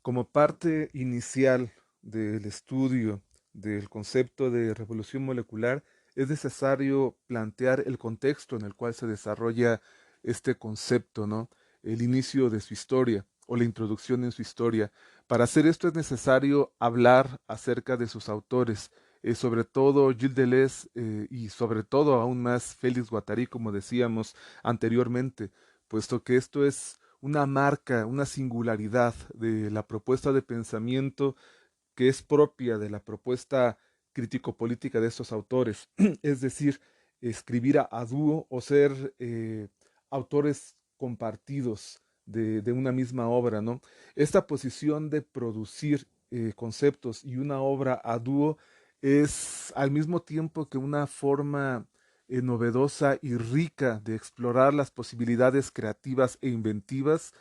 Como parte inicial del estudio del concepto de revolución molecular, es necesario plantear el contexto en el cual se desarrolla este concepto, ¿no? El inicio de su historia o la introducción en su historia. Para hacer esto es necesario hablar acerca de sus autores, sobre todo Gilles Deleuze y sobre todo aún más Félix Guattari, como decíamos anteriormente, puesto que esto es una marca, una singularidad de la propuesta de pensamiento que es propia de la propuesta crítico-política de estos autores, es decir, escribir a dúo o ser autores compartidos de una misma obra, ¿no? Esta posición de producir conceptos y una obra a dúo es al mismo tiempo que una forma novedosa y rica de explorar las posibilidades creativas e inventivas.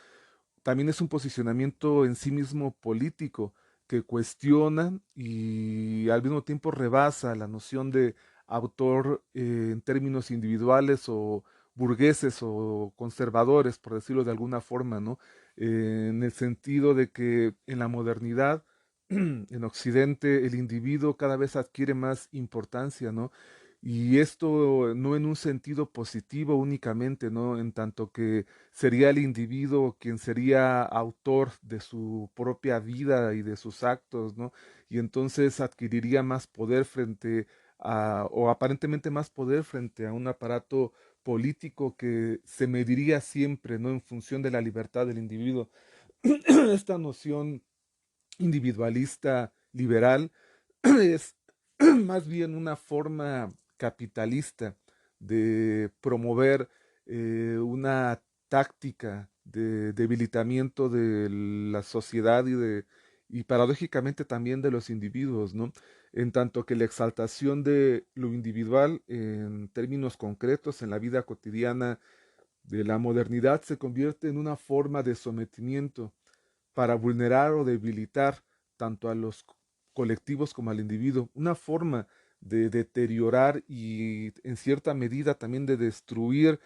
También es un posicionamiento en sí mismo político que cuestiona y al mismo tiempo rebasa la noción de autor en términos individuales o burgueses o conservadores, por decirlo de alguna forma, ¿no? En el sentido de que en la modernidad, en Occidente, el individuo cada vez adquiere más importancia, ¿no? Y esto no en un sentido positivo únicamente, ¿no? En tanto que sería el individuo quien sería autor de su propia vida y de sus actos, ¿no? Y entonces adquiriría más poder frente o aparentemente más poder frente a un aparato político que se mediría siempre, ¿no? En función de la libertad del individuo. Esta noción individualista liberal es más bien una forma capitalista de promover una táctica de debilitamiento de la sociedad y paradójicamente también de los individuos, ¿no? En tanto que la exaltación de lo individual en términos concretos en la vida cotidiana de la modernidad se convierte en una forma de sometimiento para vulnerar o debilitar tanto a los colectivos como al individuo, una forma de deteriorar y en cierta medida también de destruir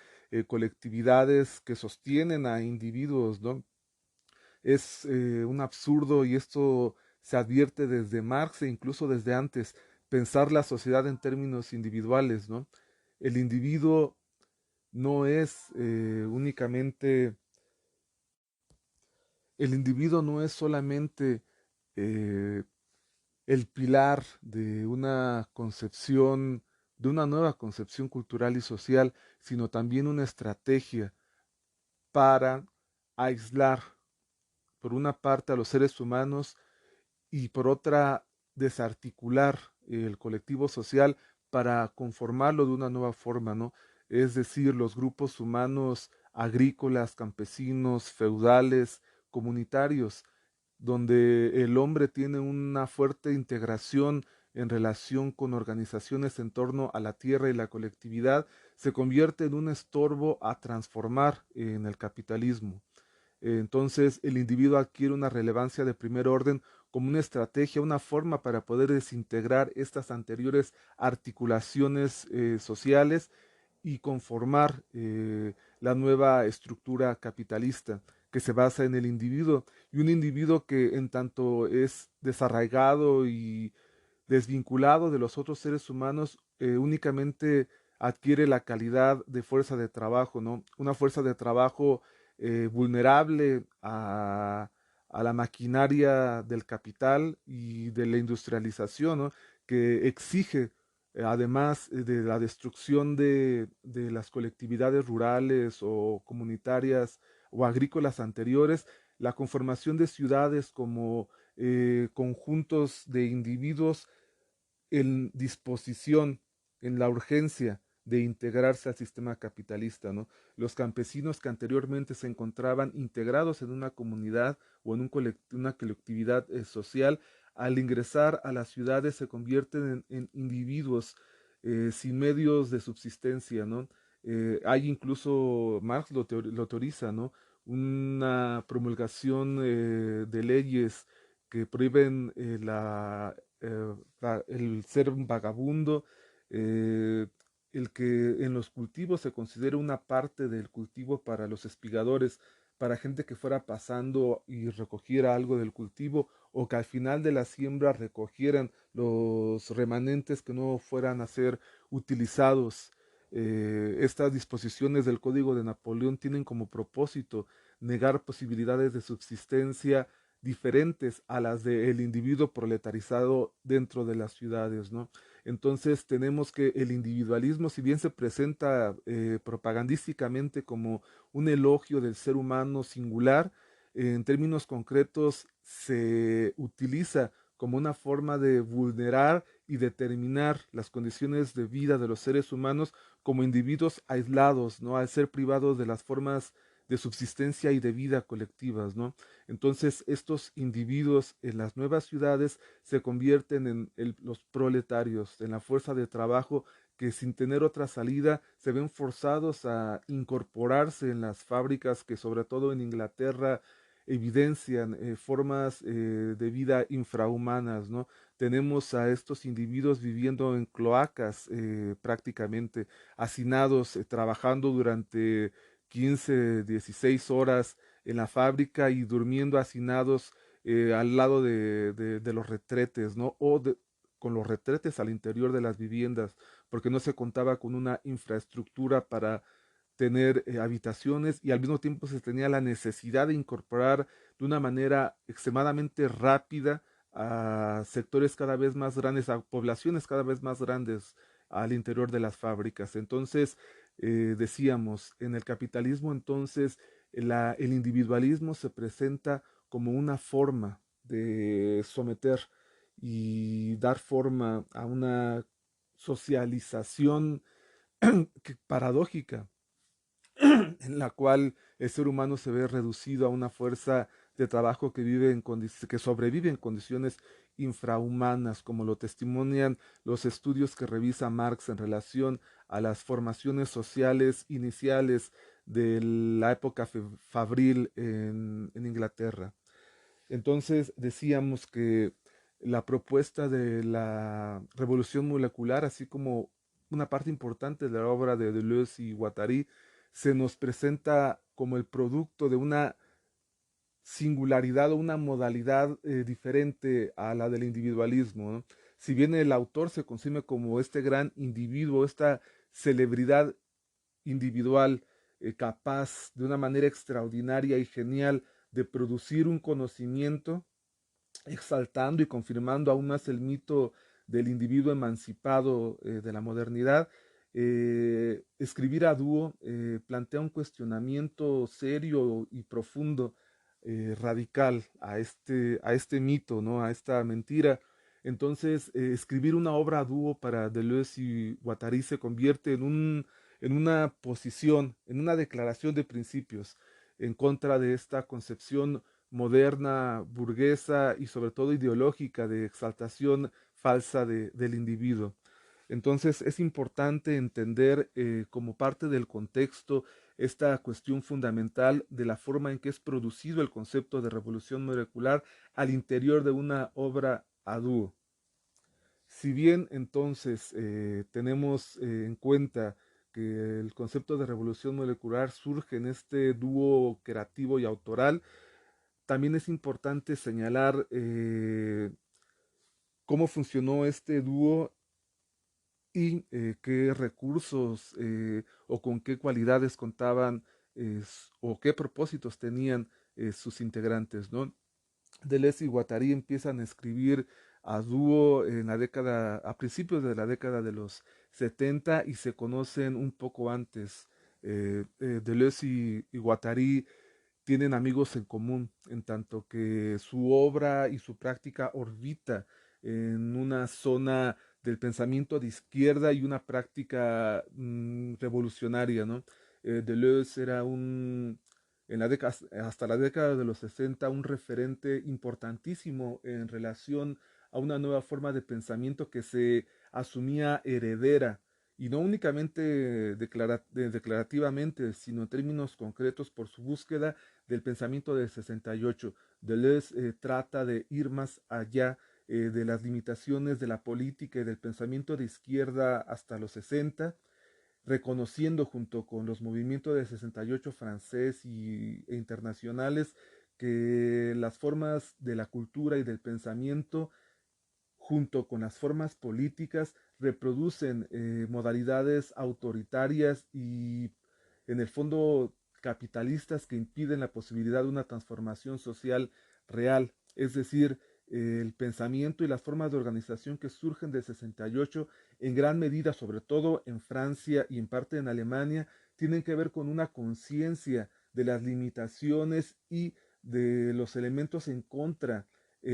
colectividades que sostienen a individuos, ¿no? Es un absurdo y esto se advierte desde Marx e incluso desde antes, pensar la sociedad en términos individuales, ¿no? El individuo no es únicamente el individuo no es solamente eh, el pilar de una concepción, de una nueva concepción cultural y social, sino también una estrategia para aislar, por una parte, a los seres humanos y por otra, desarticular el colectivo social para conformarlo de una nueva forma, ¿no? Es decir, los grupos humanos agrícolas, campesinos, feudales, comunitarios, donde el hombre tiene una fuerte integración en relación con organizaciones en torno a la tierra y la colectividad, se convierte en un estorbo a transformar en el capitalismo. Entonces el individuo adquiere una relevancia de primer orden como una estrategia, una forma para poder desintegrar estas anteriores articulaciones sociales y conformar la nueva estructura capitalista que se basa en el individuo y un individuo que en tanto es desarraigado y desvinculado de los otros seres humanos, únicamente adquiere la calidad de fuerza de trabajo, ¿no? Una fuerza de trabajo vulnerable a la maquinaria del capital y de la industrialización, ¿no? Que exige, además de la destrucción de las colectividades rurales o comunitarias o agrícolas anteriores, la conformación de ciudades como conjuntos de individuos en disposición, en la urgencia de integrarse al sistema capitalista, ¿no? Los campesinos que anteriormente se encontraban integrados en una comunidad o en una colectividad social, al ingresar a las ciudades se convierten en individuos sin medios de subsistencia, ¿no? Hay incluso, Marx lo teoriza, ¿no? Una promulgación de leyes que prohíben el ser un vagabundo, eh, el que en los cultivos se considere una parte del cultivo para los espigadores, para gente que fuera pasando y recogiera algo del cultivo, o que al final de la siembra recogieran los remanentes que no fueran a ser utilizados. Estas disposiciones del Código de Napoleón tienen como propósito negar posibilidades de subsistencia diferentes a las del individuo proletarizado dentro de las ciudades, ¿no? Entonces tenemos que el individualismo, si bien se presenta propagandísticamente como un elogio del ser humano singular, en términos concretos se utiliza como una forma de vulnerar y determinar las condiciones de vida de los seres humanos como individuos aislados, ¿no? Al ser privados de las formas de subsistencia y de vida colectivas, ¿no? Entonces, estos individuos en las nuevas ciudades se convierten en los proletarios, en la fuerza de trabajo que sin tener otra salida se ven forzados a incorporarse en las fábricas que sobre todo en Inglaterra evidencian formas de vida infrahumanas, ¿no? Tenemos a estos individuos viviendo en cloacas prácticamente, hacinados, trabajando durante 15, 16 horas en la fábrica y durmiendo hacinados al lado de los retretes, ¿no? Con los retretes al interior de las viviendas, porque no se contaba con una infraestructura para tener habitaciones y al mismo tiempo se tenía la necesidad de incorporar de una manera extremadamente rápida a sectores cada vez más grandes, a poblaciones cada vez más grandes al interior de las fábricas. Entonces, decíamos, en el capitalismo entonces el individualismo se presenta como una forma de someter y dar forma a una socialización paradójica en la cual el ser humano se ve reducido a una fuerza de trabajo que vive que sobrevive en condiciones infrahumanas, como lo testimonian los estudios que revisa Marx en relación a las formaciones sociales iniciales de la época fabril en Inglaterra. Entonces decíamos que la propuesta de la revolución molecular, así como una parte importante de la obra de Deleuze y Guattari, se nos presenta como el producto de una singularidad o una modalidad diferente a la del individualismo, ¿no? Si bien el autor se concibe como este gran individuo, esta celebridad individual capaz de una manera extraordinaria y genial de producir un conocimiento, exaltando y confirmando aún más el mito del individuo emancipado de la modernidad. Escribir a dúo plantea un cuestionamiento serio y profundo, radical a este mito, ¿no? A esta mentira. Entonces, escribir una obra a dúo para Deleuze y Guattari se convierte en una posición, en una declaración de principios en contra de esta concepción moderna, burguesa y sobre todo ideológica de exaltación falsa del individuo. Entonces es importante entender como parte del contexto esta cuestión fundamental de la forma en que es producido el concepto de revolución molecular al interior de una obra a dúo. Si bien entonces tenemos en cuenta que el concepto de revolución molecular surge en este dúo creativo y autoral, también es importante señalar cómo funcionó este dúo y qué recursos o con qué cualidades contaban o qué propósitos tenían sus integrantes, ¿no? Deleuze y Guattari empiezan a escribir a dúo en a principios de la década de los 70 y se conocen un poco antes. Deleuze y Guattari tienen amigos en común, en tanto que su obra y su práctica orbita en una zona del pensamiento de izquierda y una práctica revolucionaria, ¿no? Deleuze era hasta la década de los 60 un referente importantísimo en relación a una nueva forma de pensamiento que se asumía heredera y no únicamente declarativamente, sino en términos concretos por su búsqueda del pensamiento del 68. Deleuze trata de ir más allá de las limitaciones de la política y del pensamiento de izquierda hasta los 60 reconociendo junto con los movimientos de 68 francés e internacionales que las formas de la cultura y del pensamiento junto con las formas políticas reproducen modalidades autoritarias y en el fondo capitalistas que impiden la posibilidad de una transformación social real. Es decir, el pensamiento y las formas de organización que surgen del 68 en gran medida, sobre todo en Francia y en parte en Alemania, tienen que ver con una conciencia de las limitaciones y de los elementos en contra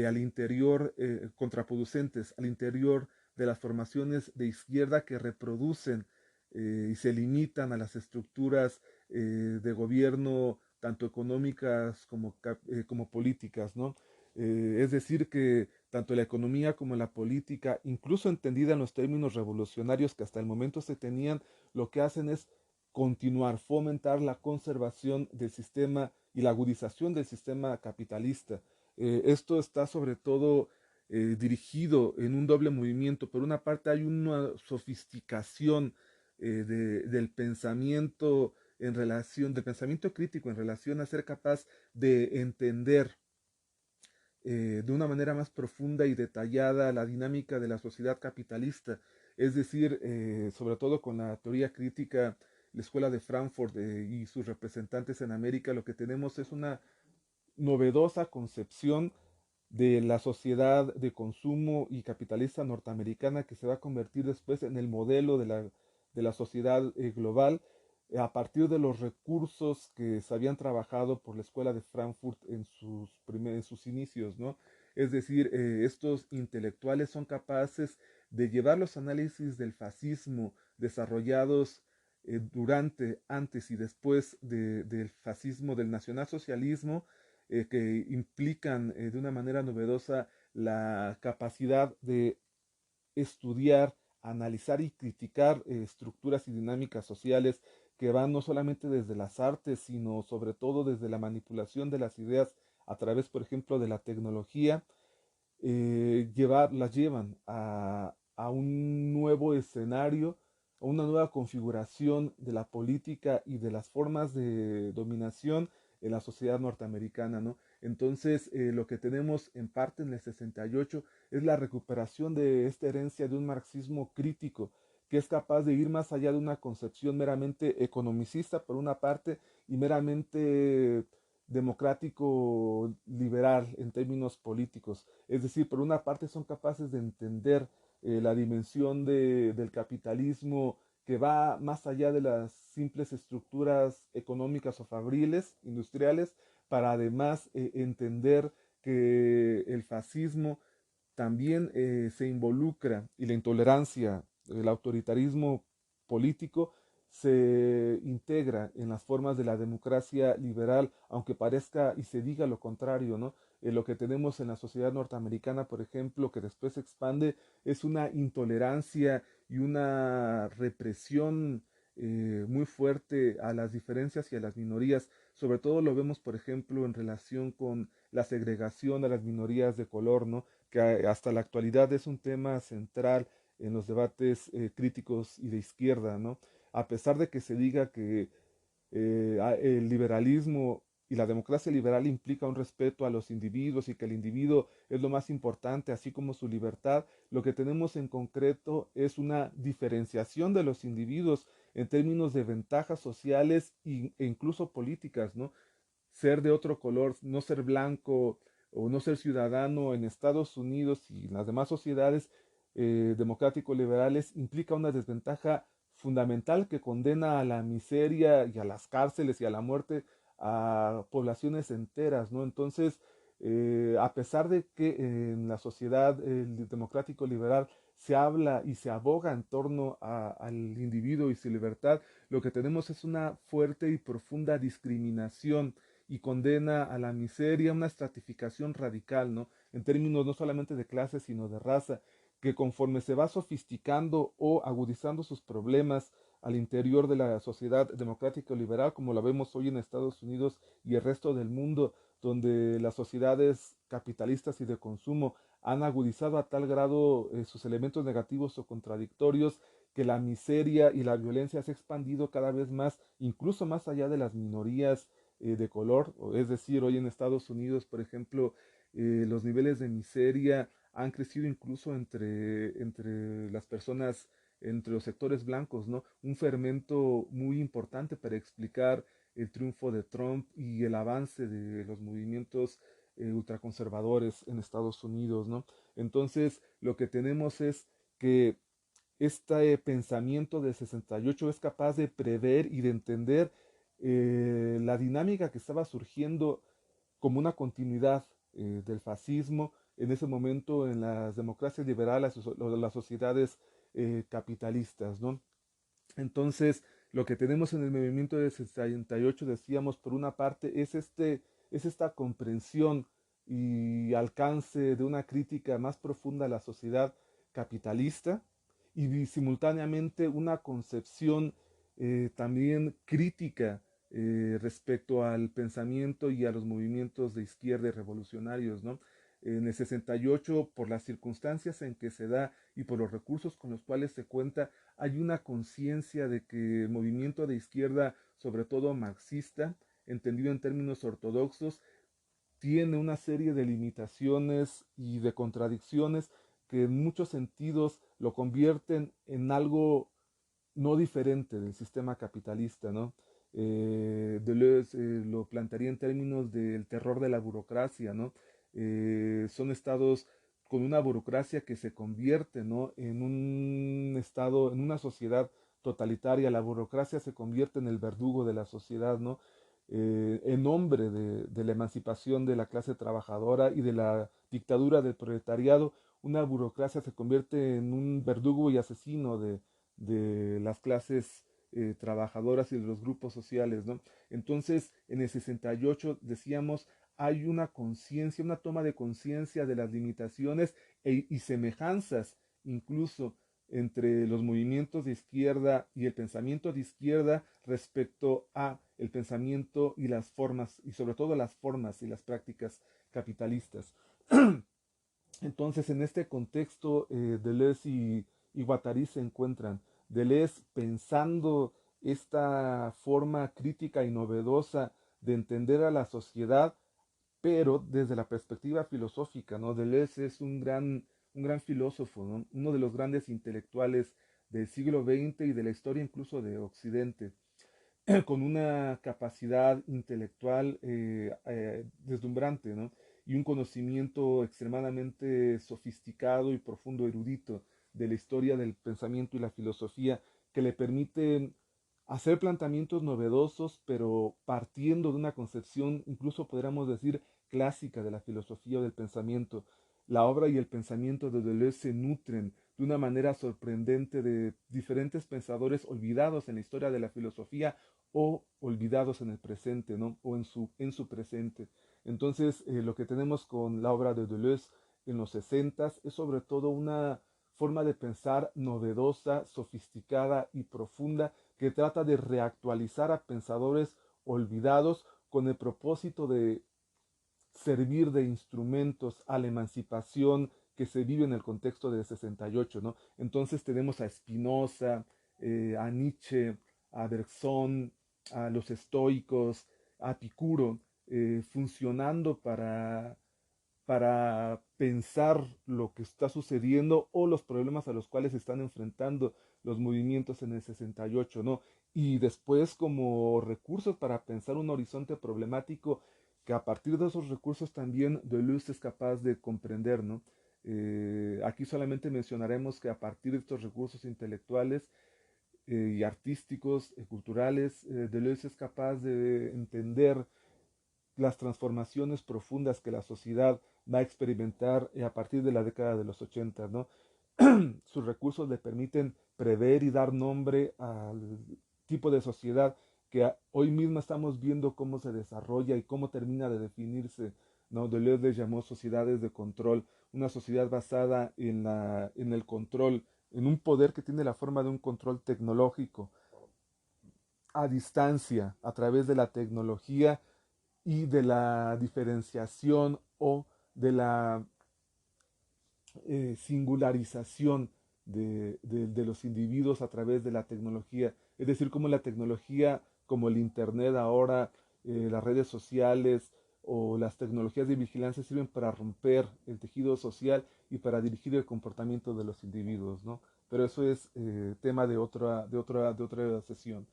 al interior, contraproducentes al interior de las formaciones de izquierda que reproducen y se limitan a las estructuras de gobierno, tanto económicas como políticas, ¿no? Es decir, que tanto la economía como la política, incluso entendida en los términos revolucionarios que hasta el momento se tenían, lo que hacen es continuar, fomentar la conservación del sistema y la agudización del sistema capitalista. Esto está sobre todo dirigido en un doble movimiento. Por una parte hay una sofisticación del pensamiento en relación, del pensamiento crítico en relación a ser capaz de entender de una manera más profunda y detallada la dinámica de la sociedad capitalista. Es decir, sobre todo con la teoría crítica, la Escuela de Frankfurt y sus representantes en América, lo que tenemos es una novedosa concepción de la sociedad de consumo y capitalista norteamericana que se va a convertir después en el modelo de la sociedad global a partir de los recursos que se habían trabajado por la Escuela de Frankfurt en sus inicios, ¿no? Es decir, estos intelectuales son capaces de llevar los análisis del fascismo desarrollados durante, antes y después del fascismo, del nacionalsocialismo, que implican de una manera novedosa la capacidad de estudiar, analizar y criticar estructuras y dinámicas sociales que van no solamente desde las artes, sino sobre todo desde la manipulación de las ideas a través, por ejemplo, de la tecnología, las llevan a un nuevo escenario, a una nueva configuración de la política y de las formas de dominación en la sociedad norteamericana, ¿no? Entonces, lo que tenemos en parte en el 68 es la recuperación de esta herencia de un marxismo crítico que es capaz de ir más allá de una concepción meramente economicista por una parte y meramente democrático liberal en términos políticos. Es decir, por una parte son capaces de entender la dimensión del capitalismo que va más allá de las simples estructuras económicas o fabriles, industriales, para además entender que el fascismo también se involucra y la intolerancia, el autoritarismo político se integra en las formas de la democracia liberal, aunque parezca y se diga lo contrario, ¿no? Lo que tenemos en la sociedad norteamericana, por ejemplo, que después se expande, es una intolerancia y una represión muy fuerte a las diferencias y a las minorías. Sobre todo lo vemos, por ejemplo, en relación con la segregación a las minorías de color, ¿no? Que hasta la actualidad es un tema central en los debates críticos y de izquierda, ¿no? A pesar de que se diga que el liberalismo y la democracia liberal implica un respeto a los individuos y que el individuo es lo más importante, así como su libertad, lo que tenemos en concreto es una diferenciación de los individuos en términos de ventajas sociales e incluso políticas, ¿no? Ser de otro color, no ser blanco o no ser ciudadano en Estados Unidos y en las demás sociedades democrático-liberales implica una desventaja fundamental que condena a la miseria y a las cárceles y a la muerte a poblaciones enteras, ¿no? Entonces, a pesar de que en la sociedad democrático-liberal se habla y se aboga en torno al individuo y su libertad, lo que tenemos es una fuerte y profunda discriminación y condena a la miseria, una estratificación radical, ¿no? En términos no solamente de clase, sino de raza, que conforme se va sofisticando o agudizando sus problemas al interior de la sociedad democrática liberal, como la vemos hoy en Estados Unidos y el resto del mundo, donde las sociedades capitalistas y de consumo han agudizado a tal grado sus elementos negativos o contradictorios que la miseria y la violencia se ha expandido cada vez más, incluso más allá de las minorías de color, es decir, hoy en Estados Unidos, por ejemplo, los niveles de miseria han crecido incluso entre las personas, entre los sectores blancos, ¿no? Un fermento muy importante para explicar el triunfo de Trump y el avance de los movimientos ultraconservadores en Estados Unidos, ¿no? Entonces, lo que tenemos es que este pensamiento de 68 es capaz de prever y de entender la dinámica que estaba surgiendo como una continuidad del fascismo en ese momento en las democracias liberales o las sociedades capitalistas, ¿no? Entonces, lo que tenemos en el movimiento de 68, decíamos, por una parte, es esta comprensión y alcance de una crítica más profunda a la sociedad capitalista y simultáneamente una concepción también crítica respecto al pensamiento y a los movimientos de izquierda y revolucionarios, ¿no? En el 68, por las circunstancias en que se da y por los recursos con los cuales se cuenta, hay una conciencia de que el movimiento de izquierda, sobre todo marxista, entendido en términos ortodoxos, tiene una serie de limitaciones y de contradicciones que en muchos sentidos lo convierten en algo no diferente del sistema capitalista, ¿no? Deleuze lo plantearía en términos del terror de la burocracia, ¿no? Son estados con una burocracia que se convierte, ¿no? En un estado, en una sociedad totalitaria, la burocracia se convierte en el verdugo de la sociedad, ¿no? En nombre de la emancipación de la clase trabajadora y de la dictadura del proletariado, una burocracia se convierte en un verdugo y asesino de las clases trabajadoras y de los grupos sociales, ¿no? Entonces, en el 68 decíamos, hay una conciencia, una toma de conciencia de las limitaciones y semejanzas incluso entre los movimientos de izquierda y el pensamiento de izquierda respecto a el pensamiento y las formas, y sobre todo las formas y las prácticas capitalistas. Entonces, en este contexto, Deleuze y Guattari se encuentran. Deleuze pensando esta forma crítica y novedosa de entender a la sociedad, pero desde la perspectiva filosófica, ¿no? Deleuze es un gran filósofo, ¿no? Uno de los grandes intelectuales del siglo XX y de la historia incluso de Occidente, con una capacidad intelectual deslumbrante, ¿no? Y un conocimiento extremadamente sofisticado y profundo, erudito, de la historia del pensamiento y la filosofía, que le permiten hacer planteamientos novedosos, pero partiendo de una concepción, incluso podríamos decir, clásica de la filosofía o del pensamiento. La obra y el pensamiento de Deleuze se nutren de una manera sorprendente de diferentes pensadores olvidados en la historia de la filosofía o olvidados en el presente, ¿no? O en su presente. Entonces, lo que tenemos con la obra de Deleuze en los 60 es sobre todo una forma de pensar novedosa, sofisticada y profunda que trata de reactualizar a pensadores olvidados con el propósito de servir de instrumentos a la emancipación que se vive en el contexto del 68, ¿no? Entonces tenemos a Spinoza, a Nietzsche, a Bergson, a los estoicos, a Epicuro, funcionando para pensar lo que está sucediendo o los problemas a los cuales se están enfrentando los movimientos en el 68, ¿no? Y después como recursos para pensar un horizonte problemático que a partir de esos recursos también Deleuze es capaz de comprender, ¿no? Aquí solamente mencionaremos que a partir de estos recursos intelectuales y artísticos, culturales, Deleuze es capaz de entender las transformaciones profundas que la sociedad va a experimentar a partir de la década de los 80, ¿no? Sus recursos le permiten prever y dar nombre al tipo de sociedad que hoy mismo estamos viendo cómo se desarrolla y cómo termina de definirse, ¿no? Deleuze les llamó sociedades de control, una sociedad basada en el control, en un poder que tiene la forma de un control tecnológico, a distancia, a través de la tecnología y de la diferenciación o de la singularización de los individuos a través de la tecnología. Es decir, cómo la tecnología, como el Internet ahora, las redes sociales o las tecnologías de vigilancia sirven para romper el tejido social y para dirigir el comportamiento de los individuos, ¿no? Pero eso es tema de otra sesión.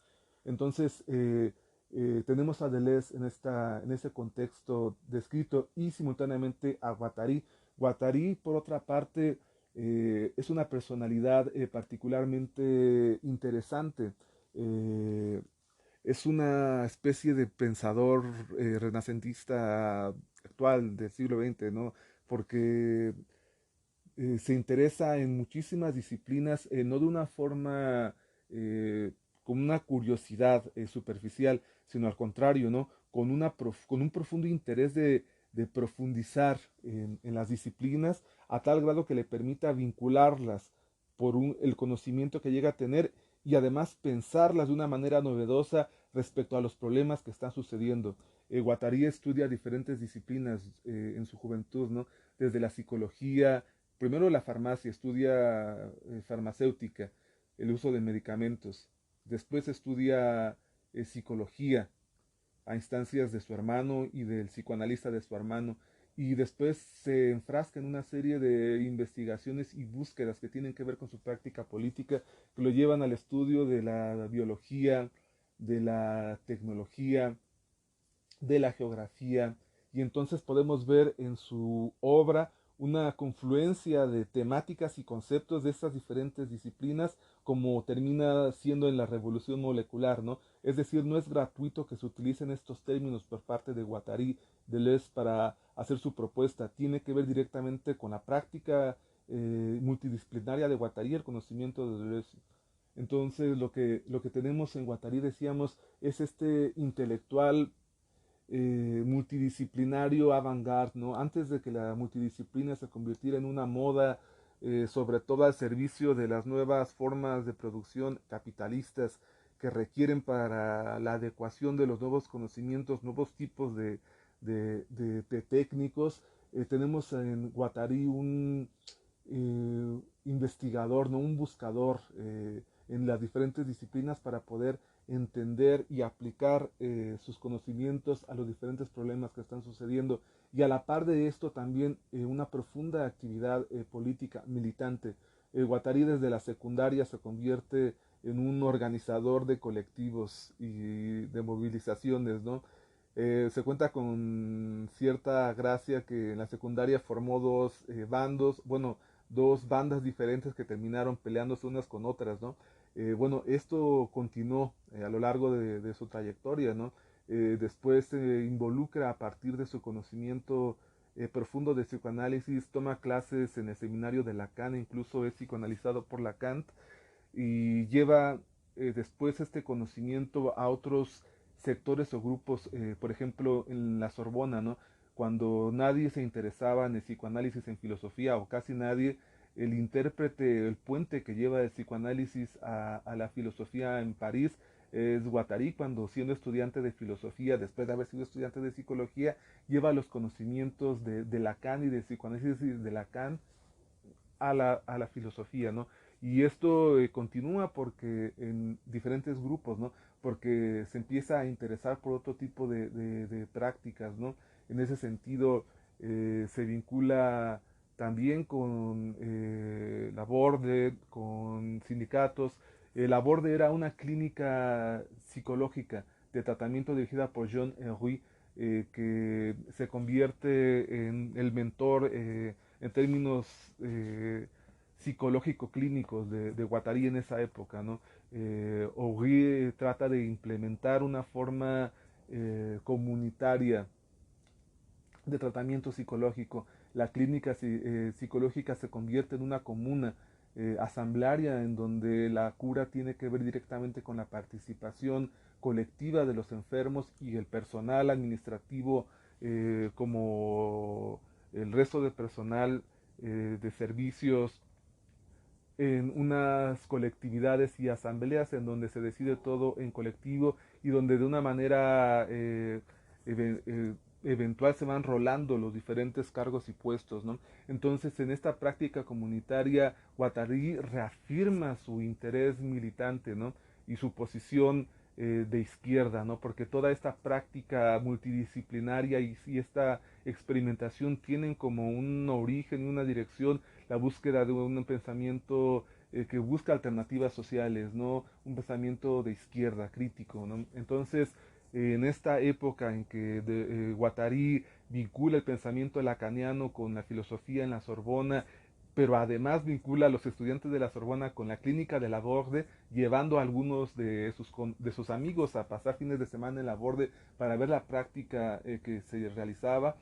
Entonces, tenemos a Deleuze en ese contexto descrito y simultáneamente a Guattari. Guattari, por otra parte, es una personalidad particularmente interesante. Eh, es una especie de pensador renacentista actual del siglo XX, ¿no? Porque se interesa en muchísimas disciplinas, no de una forma eh, con una curiosidad superficial, sino al contrario, ¿no? Con un profundo interés de profundizar en las disciplinas a tal grado que le permita vincularlas por el conocimiento que llega a tener y además pensarlas de una manera novedosa respecto a los problemas que están sucediendo. Guattari estudia diferentes disciplinas en su juventud, ¿no? Desde la psicología, primero la farmacia, estudia farmacéutica, el uso de medicamentos. Después estudia psicología a instancias de su hermano y del psicoanalista de su hermano. Y después se enfrasca en una serie de investigaciones y búsquedas que tienen que ver con su práctica política, que lo llevan al estudio de la biología, de la tecnología, de la geografía, y entonces podemos ver en su obra una confluencia de temáticas y conceptos de estas diferentes disciplinas, como termina siendo en la revolución molecular, ¿no? Es decir, no es gratuito que se utilicen estos términos por parte de Guattari, Deleuze, para hacer su propuesta. Tiene que ver directamente con la práctica multidisciplinaria de Guattari, el conocimiento de Deleuze. Entonces, lo que tenemos en Guattari, decíamos, es este intelectual multidisciplinario avant-garde, ¿no? Antes de que la multidisciplina se convirtiera en una moda, sobre todo al servicio de las nuevas formas de producción capitalistas que requieren para la adecuación de los nuevos conocimientos, nuevos tipos de técnicos. Tenemos en Guattari un investigador, ¿no? Un buscador en las diferentes disciplinas para poder entender y aplicar sus conocimientos a los diferentes problemas que están sucediendo, y a la par de esto también una profunda actividad política militante. Guattari desde la secundaria se convierte en un organizador de colectivos y de movilizaciones, ¿no? Se cuenta con cierta gracia que en la secundaria formó dos bandos, bueno, dos bandas diferentes que terminaron peleándose unas con otras, ¿no? Bueno, esto continuó a lo largo de su trayectoria, ¿no? Después se involucra a partir de su conocimiento profundo de psicoanálisis, toma clases en el seminario de Lacan, incluso es psicoanalizado por Lacan, y lleva después este conocimiento a otros sectores o grupos, por ejemplo, en la Sorbona, ¿no? Cuando nadie se interesaba en el psicoanálisis en filosofía, o casi nadie, el intérprete, el puente que lleva el psicoanálisis a la filosofía en París es Guattari, cuando siendo estudiante de filosofía, después de haber sido estudiante de psicología, lleva los conocimientos de Lacan y de psicoanálisis de Lacan a la filosofía, ¿no? Y esto continúa porque en diferentes grupos, ¿no? Porque se empieza a interesar por otro tipo de prácticas, ¿no? En ese sentido, se vincula también con la Borde, con sindicatos. La Borde era una clínica psicológica de tratamiento dirigida por John Henry, que se convierte en el mentor en términos psicológico-clínicos de Guattari en esa época, ¿no? Henry trata de implementar una forma comunitaria de tratamiento psicológico. La clínica psicológica se convierte en una comuna asamblearia en donde la cura tiene que ver directamente con la participación colectiva de los enfermos, y el personal administrativo como el resto del personal de servicios en unas colectividades y asambleas en donde se decide todo en colectivo y donde de una manera eventual se van rolando los diferentes cargos y puestos, ¿no? Entonces, en esta práctica comunitaria, Guattari reafirma su interés militante, ¿no? Y su posición de izquierda, ¿no? Porque toda esta práctica multidisciplinaria y esta experimentación tienen como un origen y una dirección la búsqueda de un pensamiento que busca alternativas sociales, ¿no? Un pensamiento de izquierda, crítico, ¿no? Entonces, en esta época en que Guattari vincula el pensamiento lacaniano con la filosofía en la Sorbona, pero además vincula a los estudiantes de la Sorbona con la clínica de la Borde, llevando a algunos de sus amigos a pasar fines de semana en la Borde para ver la práctica que se realizaba.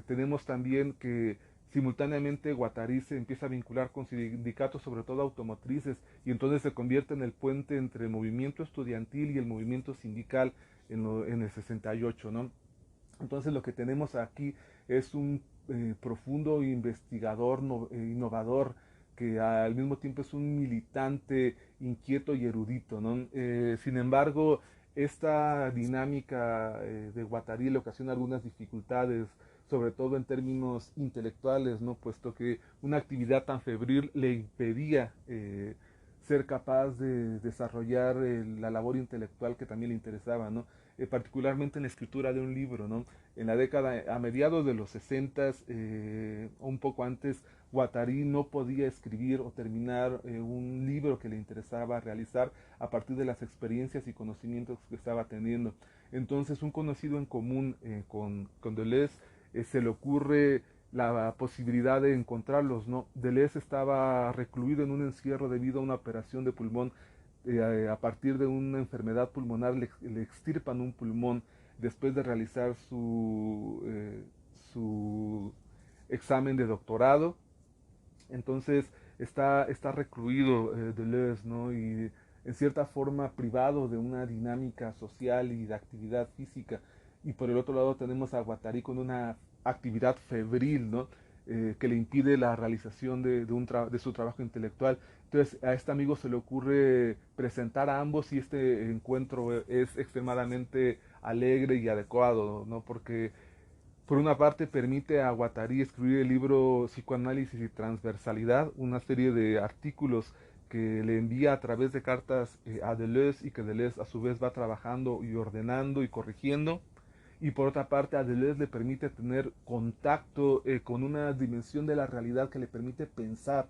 Tenemos también que simultáneamente Guattari se empieza a vincular con sindicatos, sobre todo automotrices, y entonces se convierte en el puente entre el movimiento estudiantil y el movimiento sindical en el 68, ¿no? Entonces lo que tenemos aquí es un profundo investigador, innovador, que al mismo tiempo es un militante inquieto y erudito, ¿no? Sin embargo, esta dinámica de Guattari le ocasiona algunas dificultades, sobre todo en términos intelectuales, ¿no? Puesto que una actividad tan febril le impedía ser capaz de desarrollar la labor intelectual que también le interesaba, ¿no? Particularmente en la escritura de un libro, ¿no? En la década, a mediados de los 60, un poco antes, Guattari no podía escribir o terminar un libro que le interesaba realizar a partir de las experiencias y conocimientos que estaba teniendo. Entonces, un conocido en común con Deleuze se le ocurre la posibilidad de encontrarlos, ¿no? Deleuze estaba recluido en un encierro debido a una operación de pulmón. A partir de una enfermedad pulmonar le extirpan un pulmón después de realizar su examen de doctorado. Entonces está recluido Deleuze, ¿no? Y en cierta forma privado de una dinámica social y de actividad física. Y por el otro lado tenemos a Guattari con una actividad febril, ¿no? Que le impide la realización de su trabajo intelectual. Entonces a este amigo se le ocurre presentar a ambos y este encuentro es extremadamente alegre y adecuado, ¿no? Porque por una parte permite a Guattari escribir el libro Psicoanálisis y Transversalidad, una serie de artículos que le envía a través de cartas a Deleuze y que Deleuze a su vez va trabajando y ordenando y corrigiendo. Y por otra parte a Deleuze le permite tener contacto con una dimensión de la realidad que le permite pensar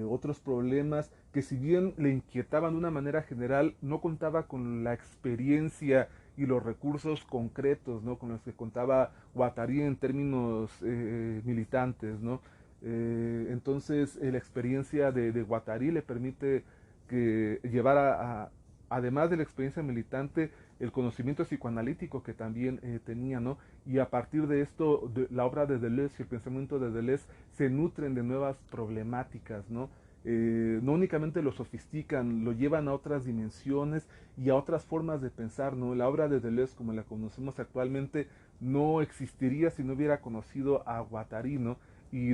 otros problemas que, si bien le inquietaban de una manera general, no contaba con la experiencia y los recursos concretos, ¿no? Con los que contaba Guattari en términos militantes, ¿no? Entonces la experiencia de Guattari le permite que llevar además de la experiencia militante, el conocimiento psicoanalítico que también tenía, ¿no? Y a partir de esto, la obra de Deleuze y el pensamiento de Deleuze se nutren de nuevas problemáticas, ¿no? No únicamente lo sofistican, lo llevan a otras dimensiones y a otras formas de pensar, ¿no? La obra de Deleuze, como la conocemos actualmente, no existiría si no hubiera conocido a Guattari, ¿no? Y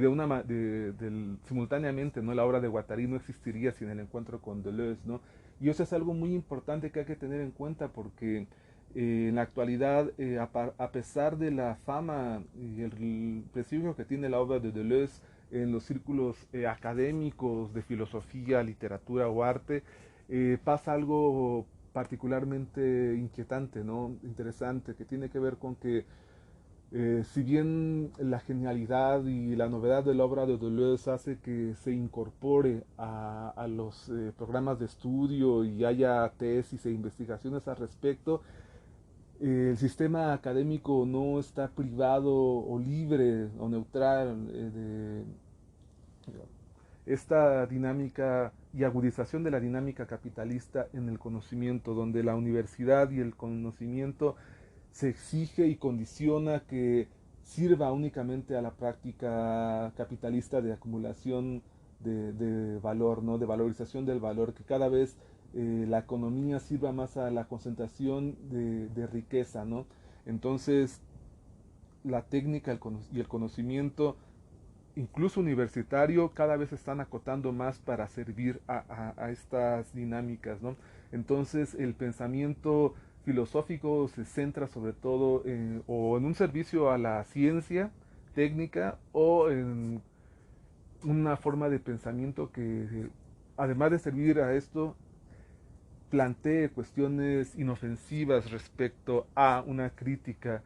simultáneamente, ¿no? La obra de Guattari no existiría sin el encuentro con Deleuze, ¿no? Y eso es algo muy importante que hay que tener en cuenta porque en la actualidad, a pesar de la fama y el prestigio que tiene la obra de Deleuze en los círculos académicos de filosofía, literatura o arte, pasa algo particularmente inquietante, ¿no? Interesante, que tiene que ver con que si bien la genialidad y la novedad de la obra de Deleuze hace que se incorpore a los programas de estudio y haya tesis e investigaciones al respecto, el sistema académico no está privado o libre o neutral de esta dinámica y agudización de la dinámica capitalista en el conocimiento, donde la universidad y el conocimiento se exige y condiciona que sirva únicamente a la práctica capitalista de acumulación de valor, ¿no? De valorización del valor, que cada vez la economía sirva más a la concentración de riqueza, ¿no? Entonces, la técnica y el conocimiento incluso universitario, cada vez se están acotando más para servir a estas dinámicas, ¿no? Entonces el pensamiento filosófico se centra sobre todo o en un servicio a la ciencia técnica o en una forma de pensamiento que, además de servir a esto, plantee cuestiones inofensivas respecto a una crítica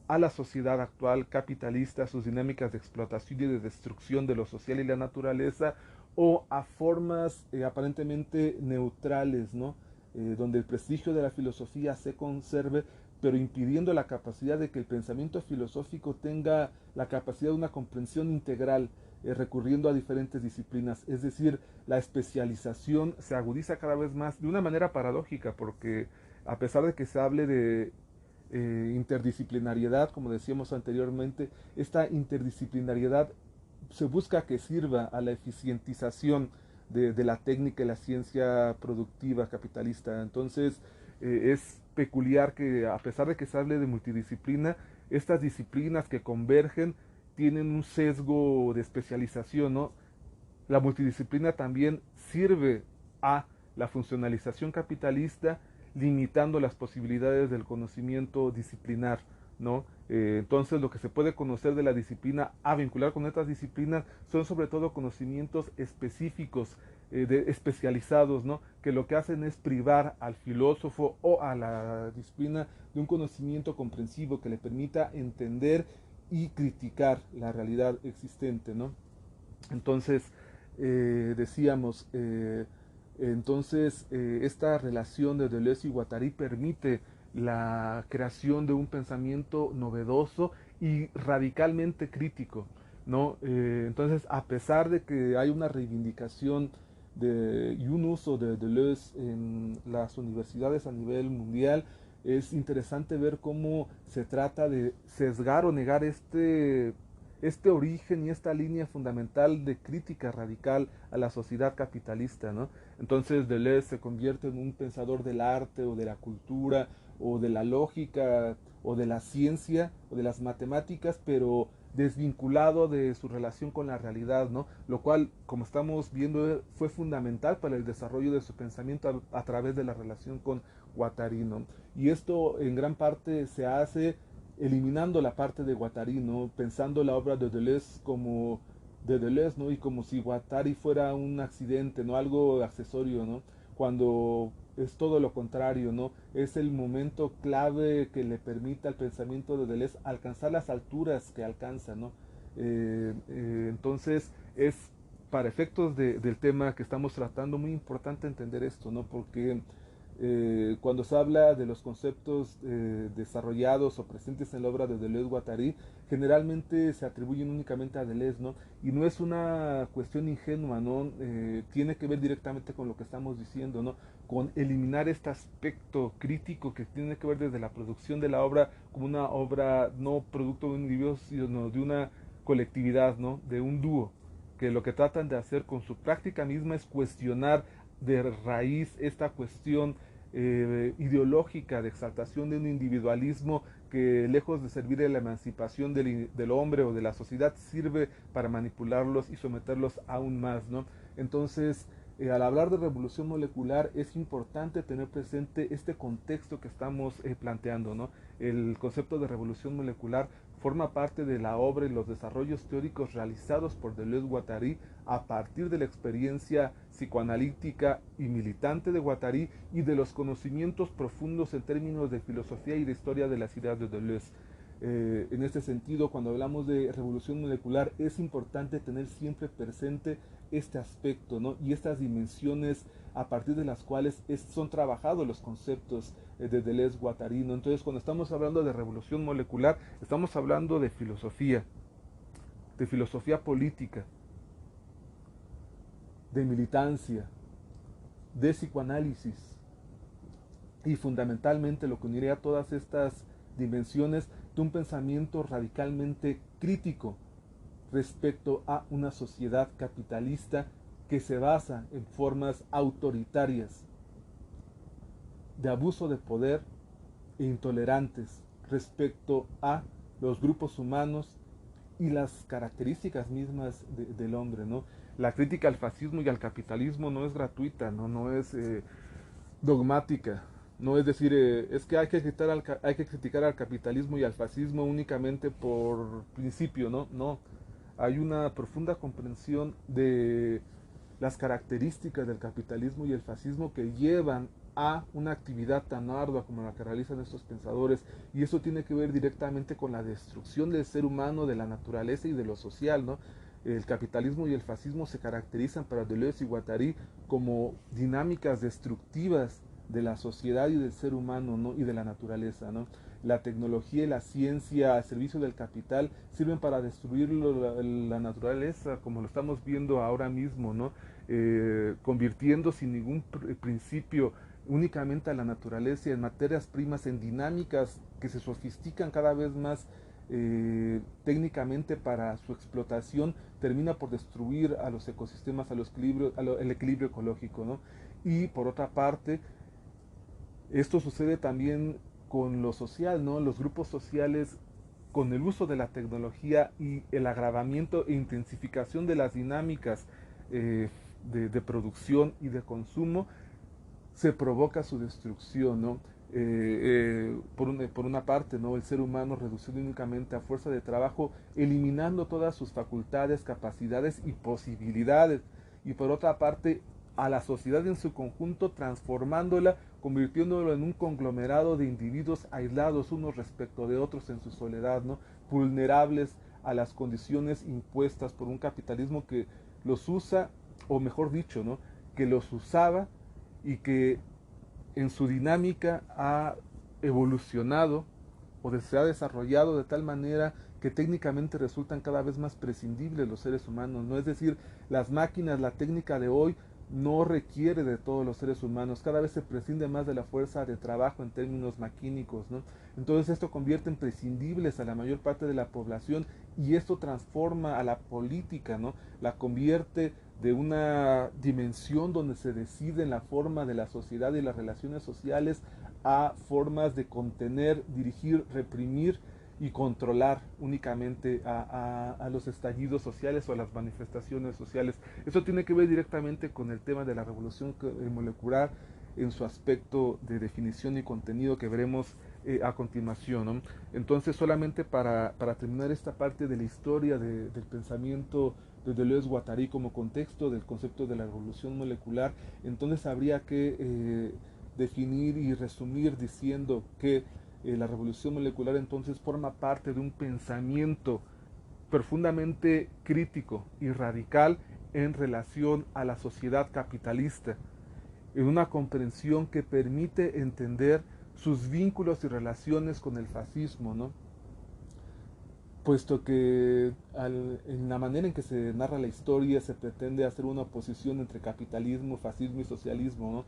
a la sociedad actual capitalista, sus dinámicas de explotación y de destrucción de lo social y la naturaleza, o a formas aparentemente neutrales, ¿no? Donde el prestigio de la filosofía se conserve, pero impidiendo la capacidad de que el pensamiento filosófico tenga la capacidad de una comprensión integral, recurriendo a diferentes disciplinas. Es decir, la especialización se agudiza cada vez más de una manera paradójica, porque a pesar de que se hable de interdisciplinariedad, como decíamos anteriormente, esta interdisciplinariedad se busca que sirva a la eficientización de la técnica y la ciencia productiva capitalista. Entonces, es peculiar que a pesar de que se hable de multidisciplina, estas disciplinas que convergen tienen un sesgo de especialización, ¿no? La multidisciplina también sirve a la funcionalización capitalista, limitando las posibilidades del conocimiento disciplinar, ¿no? Entonces, lo que se puede conocer de la disciplina a vincular con otras disciplinas son sobre todo conocimientos específicos, especializados, ¿no? Que lo que hacen es privar al filósofo o a la disciplina de un conocimiento comprensivo que le permita entender y criticar la realidad existente, ¿no? Entonces, decíamos, esta relación de Deleuze y Guattari permite la creación de un pensamiento novedoso y radicalmente crítico, ¿no? Entonces, a pesar de que hay una reivindicación y un uso de Deleuze en las universidades a nivel mundial, es interesante ver cómo se trata de sesgar o negar este origen y esta línea fundamental de crítica radical a la sociedad capitalista, ¿no? Entonces Deleuze se convierte en un pensador del arte o de la cultura o de la lógica o de la ciencia o de las matemáticas, pero desvinculado de su relación con la realidad, ¿no? Lo cual, como estamos viendo, fue fundamental para el desarrollo de su pensamiento a través de la relación con Guattari, ¿no? Y esto en gran parte se hace eliminando la parte de Guattari, ¿no? Pensando la obra de Deleuze como de Deleuze, ¿no? Y como si Guattari fuera un accidente, ¿no? Algo accesorio, ¿no? Cuando es todo lo contrario, ¿no? Es el momento clave que le permite al pensamiento de Deleuze alcanzar las alturas que alcanza, ¿no? Entonces es para efectos del tema que estamos tratando muy importante entender esto, ¿no? Porque cuando se habla de los conceptos desarrollados o presentes en la obra de Deleuze-Guattari, generalmente se atribuyen únicamente a Deleuze, ¿no? Y no es una cuestión ingenua, ¿no? Tiene que ver directamente con lo que estamos diciendo, ¿no? Con eliminar este aspecto crítico que tiene que ver desde la producción de la obra como una obra no producto de un individuo, sino de una colectividad, ¿no? De un dúo, que lo que tratan de hacer con su práctica misma es cuestionar de raíz esta cuestión ideológica de exaltación de un individualismo que lejos de servir a la emancipación del hombre o de la sociedad sirve para manipularlos y someterlos aún más, ¿no? Entonces, al hablar de revolución molecular es importante tener presente este contexto que estamos planteando, ¿no? El concepto de revolución molecular forma parte de la obra y los desarrollos teóricos realizados por Deleuze-Guattari a partir de la experiencia psicoanalítica y militante de Guattari y de los conocimientos profundos en términos de filosofía y de historia de las ideas de Deleuze. En este sentido, cuando hablamos de revolución molecular, es importante tener siempre presente este aspecto, ¿no? Y estas dimensiones a partir de las cuales son trabajados los conceptos de Deleuze-Guattari, ¿no? Entonces, cuando estamos hablando de revolución molecular, estamos hablando de filosofía política, de militancia, de psicoanálisis y fundamentalmente lo que uniría a todas estas dimensiones de un pensamiento radicalmente crítico respecto a una sociedad capitalista que se basa en formas autoritarias de abuso de poder e intolerantes respecto a los grupos humanos y las características mismas del hombre, ¿no? La crítica al fascismo y al capitalismo no es gratuita, no es dogmática, No es decir, es que hay que criticar al capitalismo y al fascismo únicamente por principio, ¿no? No, hay una profunda comprensión de las características del capitalismo y el fascismo que llevan a una actividad tan ardua como la que realizan estos pensadores, y eso tiene que ver directamente con la destrucción del ser humano, de la naturaleza y de lo social, ¿no? El capitalismo y el fascismo se caracterizan para Deleuze y Guattari como dinámicas destructivas de la sociedad y del ser humano, ¿no? Y de la naturaleza, ¿no? La tecnología y la ciencia al servicio del capital sirven para destruir la naturaleza, como lo estamos viendo ahora mismo, ¿no? Convirtiendo sin ningún principio únicamente a la naturaleza y en materias primas, en dinámicas que se sofistican cada vez más técnicamente para su explotación, termina por destruir a los ecosistemas, el equilibrio ecológico, ¿no? Y por otra parte, esto sucede también con lo social, ¿no? Los grupos sociales, con el uso de la tecnología y el agravamiento e intensificación de las dinámicas eh, producción y de consumo, se provoca su destrucción, ¿no? Por una parte, ¿no? El ser humano reducido únicamente a fuerza de trabajo, eliminando todas sus facultades, capacidades y posibilidades. Y por otra parte, a la sociedad en su conjunto, transformándola, convirtiéndolo en un conglomerado de individuos aislados unos respecto de otros en su soledad, ¿no? Vulnerables a las condiciones impuestas por un capitalismo que los usa, o mejor dicho, ¿no? Que los usaba y que en su dinámica ha evolucionado o se ha desarrollado de tal manera que técnicamente resultan cada vez más prescindibles los seres humanos, ¿no? Es decir, las máquinas, la técnica de hoy no requiere de todos los seres humanos, cada vez se prescinde más de la fuerza de trabajo en términos maquínicos, ¿no? Entonces esto convierte en prescindibles a la mayor parte de la población, y esto transforma a la política, ¿no? La convierte de una dimensión donde se decide en la forma de la sociedad y las relaciones sociales a formas de contener, dirigir, reprimir y controlar únicamente a los estallidos sociales o a las manifestaciones sociales. Eso tiene que ver directamente con el tema de la revolución molecular en su aspecto de definición y contenido que veremos a continuación, ¿no? Entonces, solamente para terminar esta parte de la historia del pensamiento de Deleuze Guattari como contexto del concepto de la revolución molecular, entonces habría que definir y resumir diciendo que la revolución molecular entonces forma parte de un pensamiento profundamente crítico y radical en relación a la sociedad capitalista, en una comprensión que permite entender sus vínculos y relaciones con el fascismo, ¿no? Puesto que en la manera en que se narra la historia se pretende hacer una oposición entre capitalismo, fascismo y socialismo, ¿no?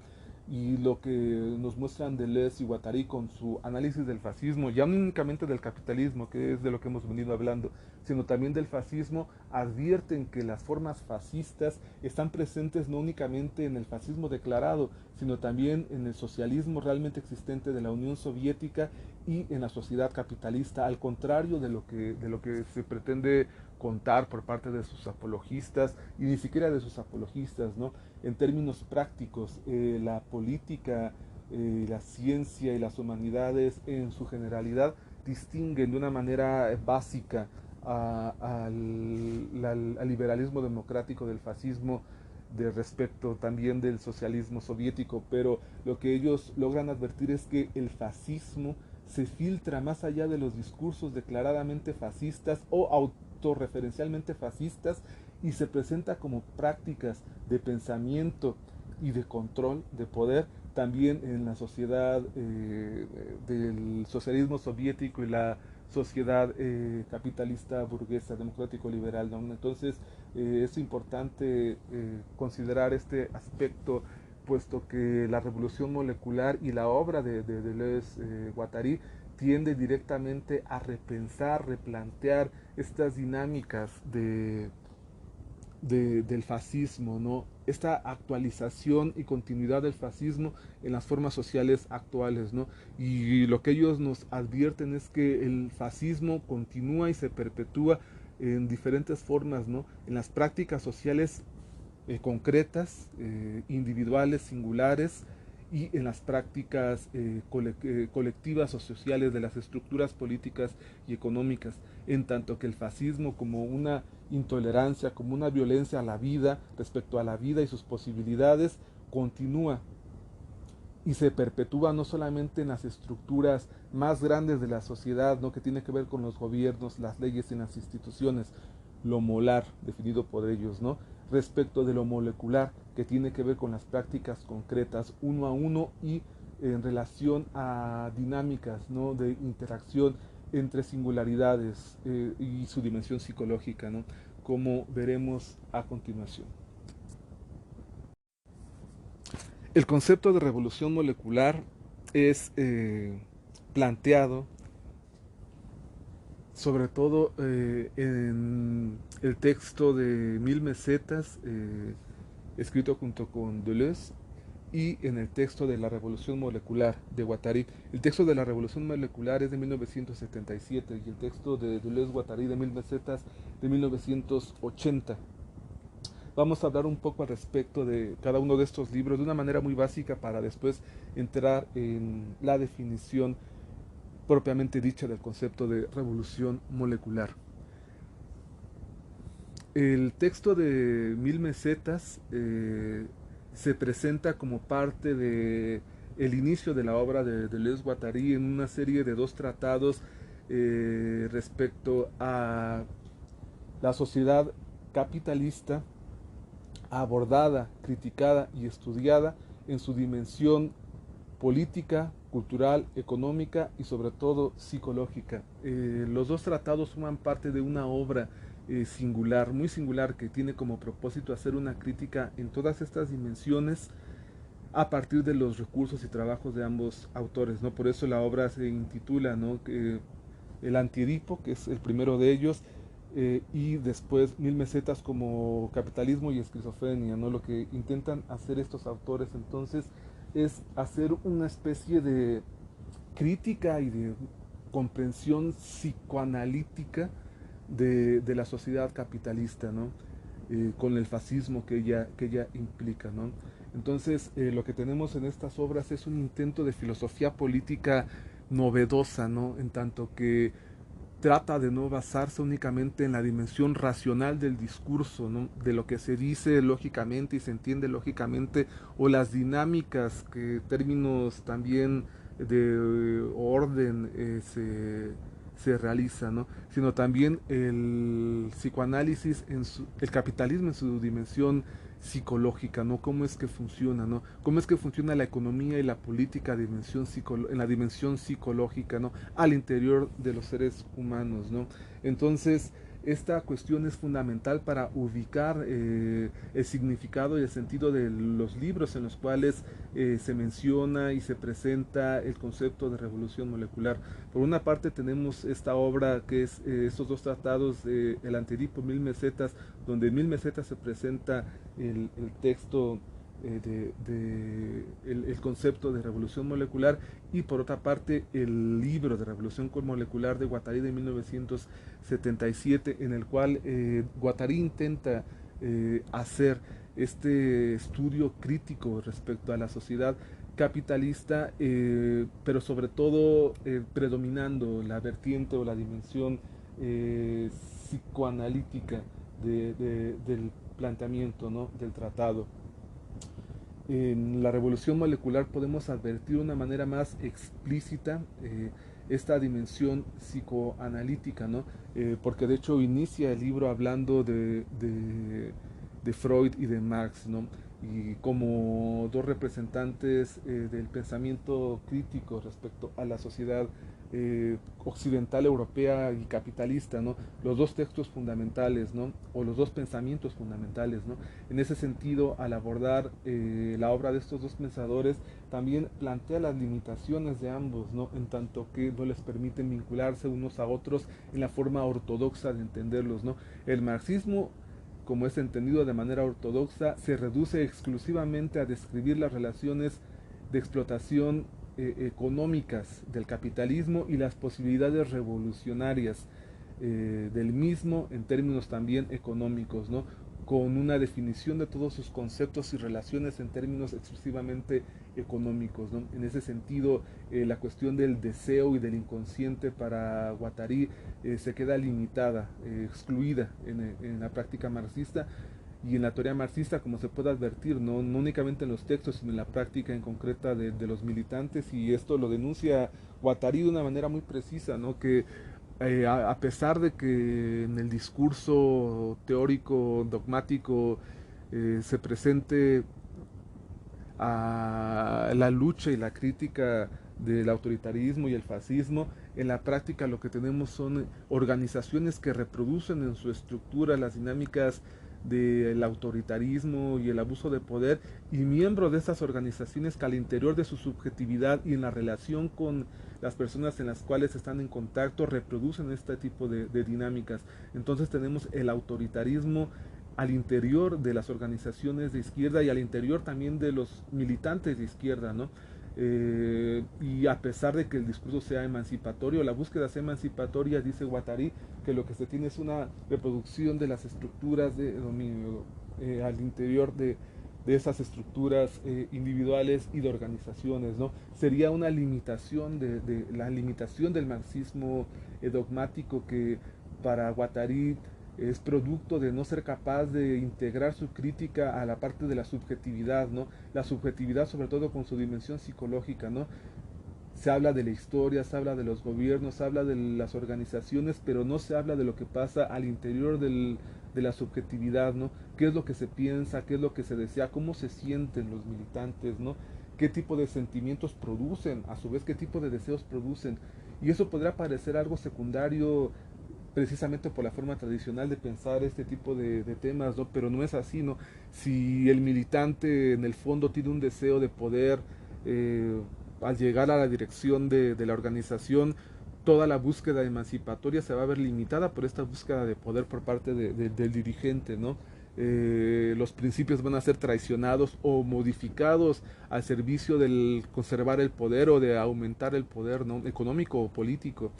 Y lo que nos muestran Deleuze y Guattari con su análisis del fascismo, ya no únicamente del capitalismo, que es de lo que hemos venido hablando, sino también del fascismo, advierten que las formas fascistas están presentes no únicamente en el fascismo declarado, sino también en el socialismo realmente existente de la Unión Soviética y en la sociedad capitalista, al contrario de lo que se pretende contar por parte de sus apologistas, y ni siquiera de sus apologistas, ¿no? En términos prácticos, la política, la ciencia y las humanidades en su generalidad distinguen de una manera básica al liberalismo democrático del fascismo, de respecto también del socialismo soviético, pero lo que ellos logran advertir es que el fascismo se filtra más allá de los discursos declaradamente fascistas o autorreferencialmente fascistas, y se presenta como prácticas de pensamiento y de control de poder también en la sociedad del socialismo soviético y la sociedad capitalista burguesa democrático liberal, ¿no? Entonces es importante considerar este aspecto, puesto que la revolución molecular y la obra de Deleuze Guattari tiende directamente a repensar, replantear estas dinámicas del fascismo, ¿no? Esta actualización y continuidad del fascismo en las formas sociales actuales, ¿no? Y lo que ellos nos advierten es que el fascismo continúa y se perpetúa en diferentes formas, ¿no? En las prácticas sociales concretas, individuales, singulares, y en las prácticas colectivas o sociales de las estructuras políticas y económicas, en tanto que el fascismo como una intolerancia, como una violencia a la vida, respecto a la vida y sus posibilidades, continúa y se perpetúa no solamente en las estructuras más grandes de la sociedad, ¿no? Que tiene que ver con los gobiernos, las leyes y las instituciones, lo molar, definido por ellos, ¿no? Respecto de lo molecular, que tiene que ver con las prácticas concretas, uno a uno y en relación a dinámicas, ¿no? De interacción entre singularidades y su dimensión psicológica, ¿no? Como veremos a continuación. El concepto de revolución molecular es planteado sobre todo en el texto de Mil Mesetas, escrito junto con Deleuze, y en el texto de la Revolución Molecular de Guattari. El texto de la Revolución Molecular es de 1977 y el texto de Deleuze-Guattari de Mil Mesetas de 1980. Vamos a hablar un poco al respecto de cada uno de estos libros de una manera muy básica para después entrar en la definición propiamente dicha del concepto de revolución molecular. El texto de Mil Mesetas se presenta como parte de el inicio de la obra de Deleuze-Guattari en una serie de dos tratados respecto a la sociedad capitalista abordada, criticada y estudiada en su dimensión política, cultural, económica y sobre todo psicológica. Los dos tratados forman parte de una obra singular, muy singular, que tiene como propósito hacer una crítica en todas estas dimensiones a partir de los recursos y trabajos de ambos autores, ¿no? Por eso la obra se intitula, ¿no? El Antiedipo, que es el primero de ellos, y después Mil Mesetas como capitalismo y esquizofrenia, ¿no? Lo que intentan hacer estos autores entonces es hacer una especie de crítica y de comprensión psicoanalítica de la sociedad capitalista, ¿no? Con el fascismo que ella implica, ¿no? Entonces, lo que tenemos en estas obras es un intento de filosofía política novedosa, ¿no? En tanto que trata de no basarse únicamente en la dimensión racional del discurso, ¿no? De lo que se dice lógicamente y se entiende lógicamente, o las dinámicas, que términos también de orden se realiza, ¿no? Sino también el psicoanálisis, el capitalismo en su dimensión psicológica, ¿no? Cómo es que funciona, ¿no? Cómo es que funciona la economía y la política en la dimensión psicológica, ¿no? Al interior de los seres humanos, ¿no? Entonces, esta cuestión es fundamental para ubicar el significado y el sentido de los libros en los cuales se menciona y se presenta el concepto de revolución molecular. Por una parte tenemos esta obra que es estos dos tratados, El Antiedipo, Mil Mesetas, donde en Mil Mesetas se presenta el texto el concepto de revolución molecular, y por otra parte el libro de revolución molecular de Guattari de 1977, en el cual Guattari intenta hacer este estudio crítico respecto a la sociedad capitalista, pero sobre todo predominando la vertiente o la dimensión psicoanalítica del planteamiento, ¿no? Del tratado. En la revolución molecular podemos advertir de una manera más explícita esta dimensión psicoanalítica, ¿no? Porque de hecho inicia el libro hablando de Freud y de Marx, ¿no? Y como dos representantes del pensamiento crítico respecto a la sociedad occidental, europea y capitalista, ¿no? Los dos textos fundamentales, ¿no? O los dos pensamientos fundamentales, ¿no? En ese sentido, al abordar la obra de estos dos pensadores, también plantea las limitaciones de ambos, ¿no? En tanto que no les permiten vincularse unos a otros en la forma ortodoxa de entenderlos, ¿no? El marxismo, como es entendido de manera ortodoxa, se reduce exclusivamente a describir las relaciones de explotación económicas del capitalismo y las posibilidades revolucionarias del mismo en términos también económicos, ¿no? con una definición de todos sus conceptos y relaciones en términos exclusivamente económicos, ¿no? En ese sentido, la cuestión del deseo y del inconsciente para Guattari se queda limitada, excluida en la práctica marxista y en la teoría marxista, como se puede advertir, no únicamente en los textos, sino en la práctica en concreta de los militantes, y esto lo denuncia Guattari de una manera muy precisa, ¿no? Que a pesar de que en el discurso teórico, dogmático, se presente a la lucha y la crítica del autoritarismo y el fascismo, en la práctica lo que tenemos son organizaciones que reproducen en su estructura las dinámicas del autoritarismo y el abuso de poder, y miembros de estas organizaciones que al interior de su subjetividad y en la relación con las personas en las cuales están en contacto reproducen este tipo de dinámicas. Entonces tenemos el autoritarismo al interior de las organizaciones de izquierda y al interior también de los militantes de izquierda, ¿no? Y a pesar de que el discurso sea emancipatorio, la búsqueda sea emancipatoria, dice Guattari, que lo que se tiene es una reproducción de las estructuras de dominio al interior de esas estructuras individuales y de organizaciones, ¿no? Sería una limitación de la limitación del marxismo dogmático que para Guattari es producto de no ser capaz de integrar su crítica a la parte de la subjetividad, ¿no? La subjetividad sobre todo con su dimensión psicológica, ¿no? Se habla de la historia, se habla de los gobiernos, se habla de las organizaciones, pero no se habla de lo que pasa al interior de la subjetividad, ¿no? ¿Qué es lo que se piensa, qué es lo que se desea, cómo se sienten los militantes, ¿no? ¿Qué tipo de sentimientos producen? A su vez, ¿qué tipo de deseos producen? Y eso podrá parecer algo secundario precisamente por la forma tradicional de pensar este tipo de temas, ¿no? Pero no es así, ¿no? Si el militante en el fondo tiene un deseo de poder, eh, al llegar a la dirección de la organización, toda la búsqueda emancipatoria se va a ver limitada por esta búsqueda de poder por parte del dirigente, ¿no? Los principios van a ser traicionados o modificados al servicio del conservar el poder o de aumentar el poder, ¿no? Económico o político.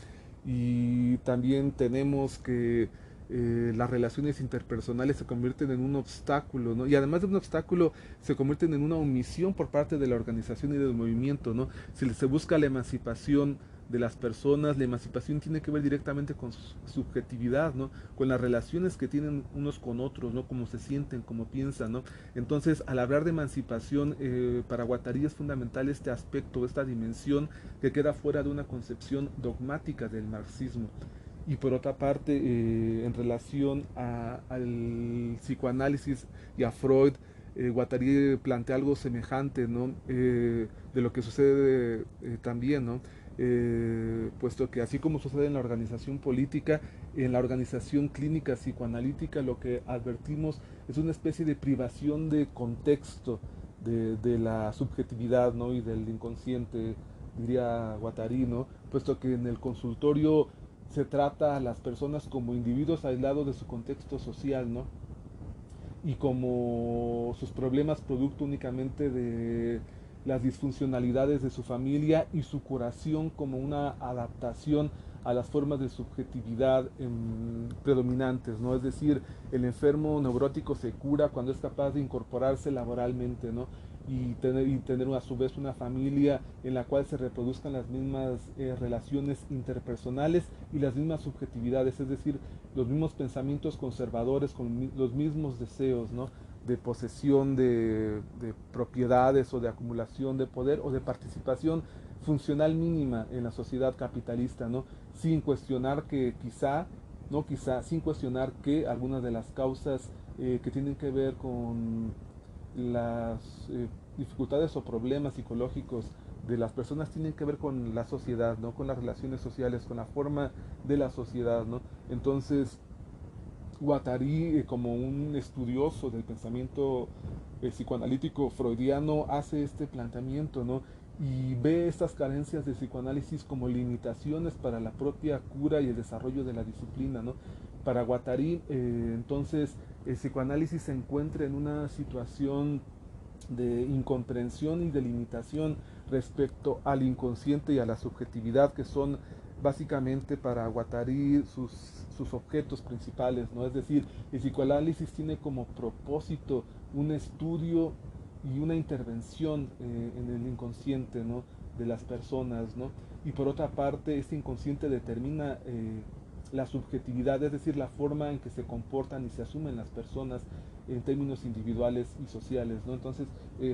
Y también tenemos que las relaciones interpersonales se convierten en un obstáculo, ¿no? Y además de un obstáculo, se convierten en una omisión por parte de la organización y del movimiento, ¿no? Si se busca la emancipación de las personas, la emancipación tiene que ver directamente con su subjetividad, ¿no? Con las relaciones que tienen unos con otros, ¿no? Cómo se sienten, cómo piensan, ¿no? Entonces, al hablar de emancipación, para Guattari es fundamental este aspecto, esta dimensión que queda fuera de una concepción dogmática del marxismo. Y por otra parte, en relación al psicoanálisis y a Freud, Guattari plantea algo semejante, ¿no? De lo que sucede también, ¿no? Puesto que así como sucede en la organización política, en la organización clínica psicoanalítica lo que advertimos es una especie de privación de contexto de la subjetividad, ¿no? Y del inconsciente, diría Guattari, ¿no? Puesto que en el consultorio se trata a las personas como individuos aislados de su contexto social, ¿no? Y como sus problemas producto únicamente de las disfuncionalidades de su familia y su curación como una adaptación a las formas de subjetividad predominantes, ¿no? Es decir, el enfermo neurótico se cura cuando es capaz de incorporarse laboralmente, ¿no? Y tener a su vez una familia en la cual se reproduzcan las mismas relaciones interpersonales y las mismas subjetividades, es decir, los mismos pensamientos conservadores con los mismos deseos, ¿no? De posesión de propiedades o de acumulación de poder o de participación funcional mínima en la sociedad capitalista, ¿no? Sin cuestionar que quizá, no quizá, sin cuestionar que algunas de las causas que tienen que ver con las dificultades o problemas psicológicos de las personas tienen que ver con la sociedad, ¿no? Con las relaciones sociales, con la forma de la sociedad, ¿no? Entonces, Guattari, como un estudioso del pensamiento psicoanalítico freudiano, hace este planteamiento, ¿no? Y ve estas carencias de psicoanálisis como limitaciones para la propia cura y el desarrollo de la disciplina, ¿no? Para Guattari, entonces, el psicoanálisis se encuentra en una situación de incomprensión y de limitación respecto al inconsciente y a la subjetividad, que son básicamente para Guattari sus objetos principales, ¿no? Es decir, el psicoanálisis tiene como propósito un estudio y una intervención en el inconsciente, ¿no? De las personas, ¿no? Y por otra parte, este inconsciente determina la subjetividad, es decir, la forma en que se comportan y se asumen las personas en términos individuales y sociales, ¿no? Entonces,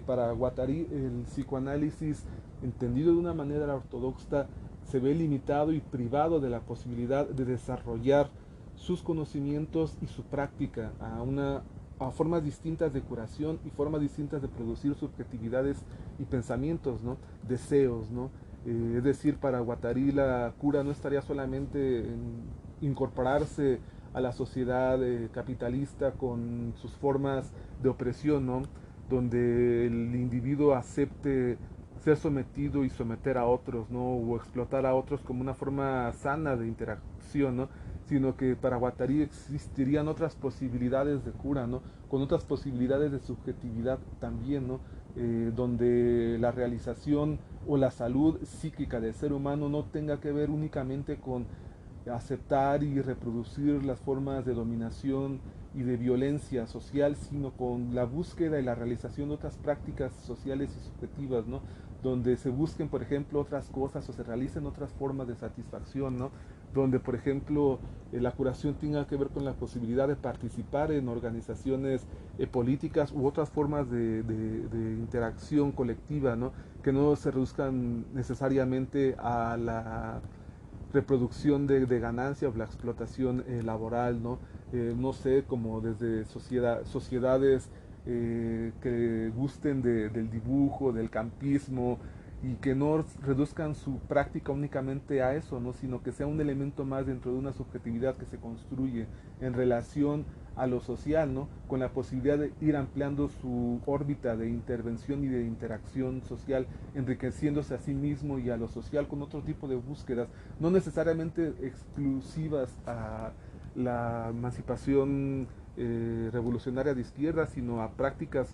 para Guattari, el psicoanálisis, entendido de una manera ortodoxa, se ve limitado y privado de la posibilidad de desarrollar sus conocimientos y su práctica a formas distintas de curación y formas distintas de producir subjetividades y pensamientos, ¿no? Deseos, ¿no? Es decir, para Guattari la cura no estaría solamente en incorporarse a la sociedad capitalista con sus formas de opresión, ¿no? Donde el individuo acepte ser sometido y someter a otros, ¿no? O explotar a otros como una forma sana de interacción, ¿no? Sino que para Guattari existirían otras posibilidades de cura, ¿no? Con otras posibilidades de subjetividad también, ¿no? Donde la realización o la salud psíquica del ser humano no tenga que ver únicamente con aceptar y reproducir las formas de dominación y de violencia social, sino con la búsqueda y la realización de otras prácticas sociales y subjetivas, ¿no? Donde se busquen, por ejemplo, otras cosas o se realicen otras formas de satisfacción, ¿no? Donde, por ejemplo, la curación tenga que ver con la posibilidad de participar en organizaciones políticas u otras formas de interacción colectiva, ¿no? Que no se reduzcan necesariamente a la reproducción de ganancia o la explotación laboral, ¿no? No sé, como desde sociedades que gusten del dibujo, del campismo, y que no reduzcan su práctica únicamente a eso, ¿no? Sino que sea un elemento más dentro de una subjetividad que se construye en relación a lo social, ¿no? Con la posibilidad de ir ampliando su órbita de intervención y de interacción social, enriqueciéndose a sí mismo y a lo social con otro tipo de búsquedas, no necesariamente exclusivas a la emancipación revolucionaria de izquierda, sino a prácticas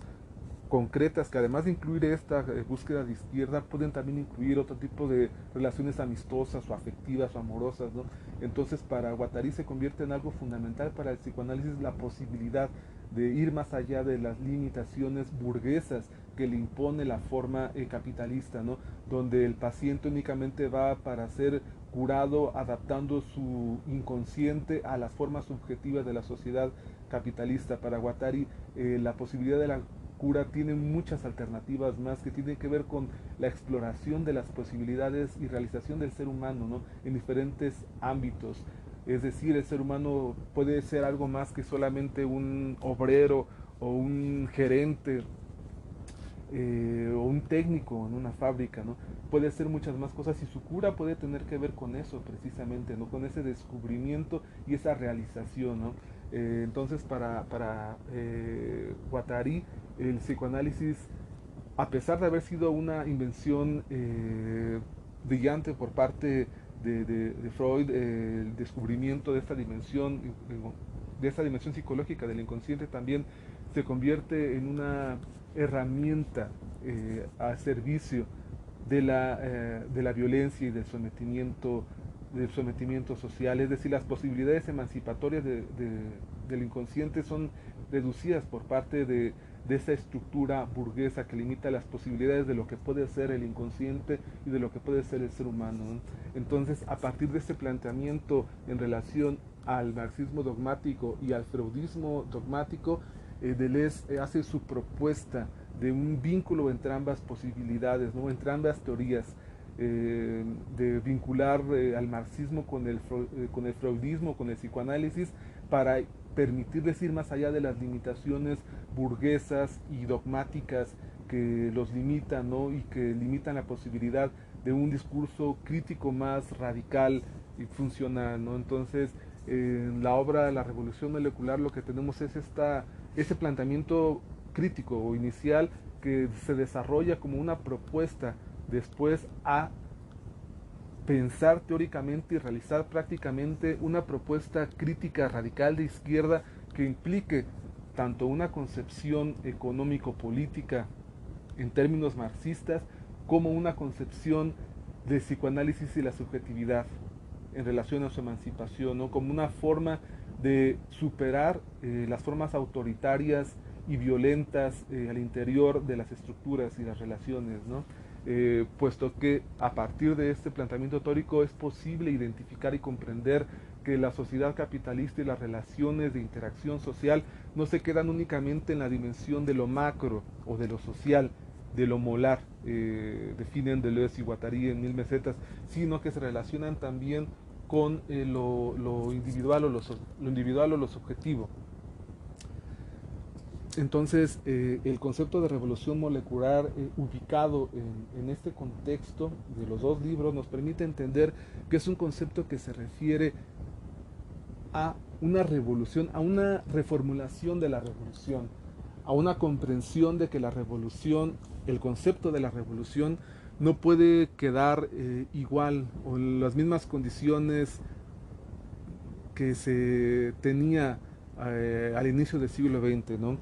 concretas que además de incluir esta búsqueda de izquierda pueden también incluir otro tipo de relaciones amistosas o afectivas o amorosas, ¿no? Entonces para Guattari se convierte en algo fundamental para el psicoanálisis la posibilidad de ir más allá de las limitaciones burguesas que le impone la forma capitalista, ¿no? Donde el paciente únicamente va para ser curado adaptando su inconsciente a las formas subjetivas de la sociedad capitalista. Para Guattari la posibilidad de la cura tiene muchas alternativas más que tienen que ver con la exploración de las posibilidades y realización del ser humano, ¿no? En diferentes ámbitos. Es decir, el ser humano puede ser algo más que solamente un obrero o un gerente o un técnico en una fábrica, ¿no? Puede ser muchas más cosas y su cura puede tener que ver con eso precisamente, ¿no? Con ese descubrimiento y esa realización, ¿no? Entonces para Guattari el psicoanálisis, a pesar de haber sido una invención brillante por parte de Freud, el descubrimiento de esta dimensión psicológica del inconsciente también se convierte en una herramienta a servicio de la violencia y del sometimiento social. Es decir, las posibilidades emancipatorias del inconsciente son reducidas por parte de esa estructura burguesa que limita las posibilidades de lo que puede ser el inconsciente y de lo que puede ser el ser humano, ¿no? Entonces, a partir de este planteamiento en relación al marxismo dogmático y al freudismo dogmático, Deleuze hace su propuesta de un vínculo entre ambas posibilidades, ¿no? Entre ambas teorías, de vincular al marxismo con el freudismo, con el psicoanálisis, para permitirles ir más allá de las limitaciones burguesas y dogmáticas que los limitan, ¿no? Y que limitan la posibilidad de un discurso crítico más radical y funcional, ¿no? Entonces, en la obra La Revolución Molecular lo que tenemos es ese planteamiento crítico o inicial que se desarrolla como una propuesta después a pensar teóricamente y realizar prácticamente una propuesta crítica radical de izquierda que implique tanto una concepción económico-política en términos marxistas como una concepción del psicoanálisis y la subjetividad. en relación a su emancipación, ¿no? Como una forma de superar las formas autoritarias y violentas al interior de las estructuras y las relaciones, ¿no? Puesto que a partir de este planteamiento teórico es posible identificar y comprender que la sociedad capitalista y las relaciones de interacción social no se quedan únicamente en la dimensión de lo macro o de lo social, de lo molar, definen Deleuze y Guattari en Mil Mesetas, sino que se relacionan también con lo individual lo individual o lo subjetivo. Entonces, el concepto de revolución molecular ubicado en este contexto de los dos libros nos permite entender que es un concepto que se refiere a una revolución, a una reformulación de la revolución, a una comprensión de que la revolución, el concepto de la revolución no puede quedar igual o en las mismas condiciones que se tenía al inicio del siglo XX, ¿no?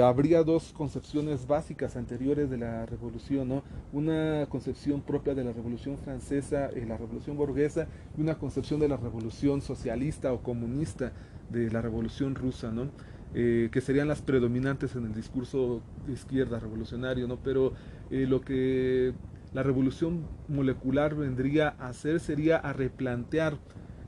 Habría dos concepciones básicas anteriores de la revolución, ¿no? Una concepción propia de la revolución francesa, la revolución burguesa, y una concepción de la revolución socialista o comunista de la revolución rusa, ¿no? Que serían las predominantes en el discurso de izquierda revolucionario, ¿no? Pero lo que la revolución molecular vendría a hacer sería a replantear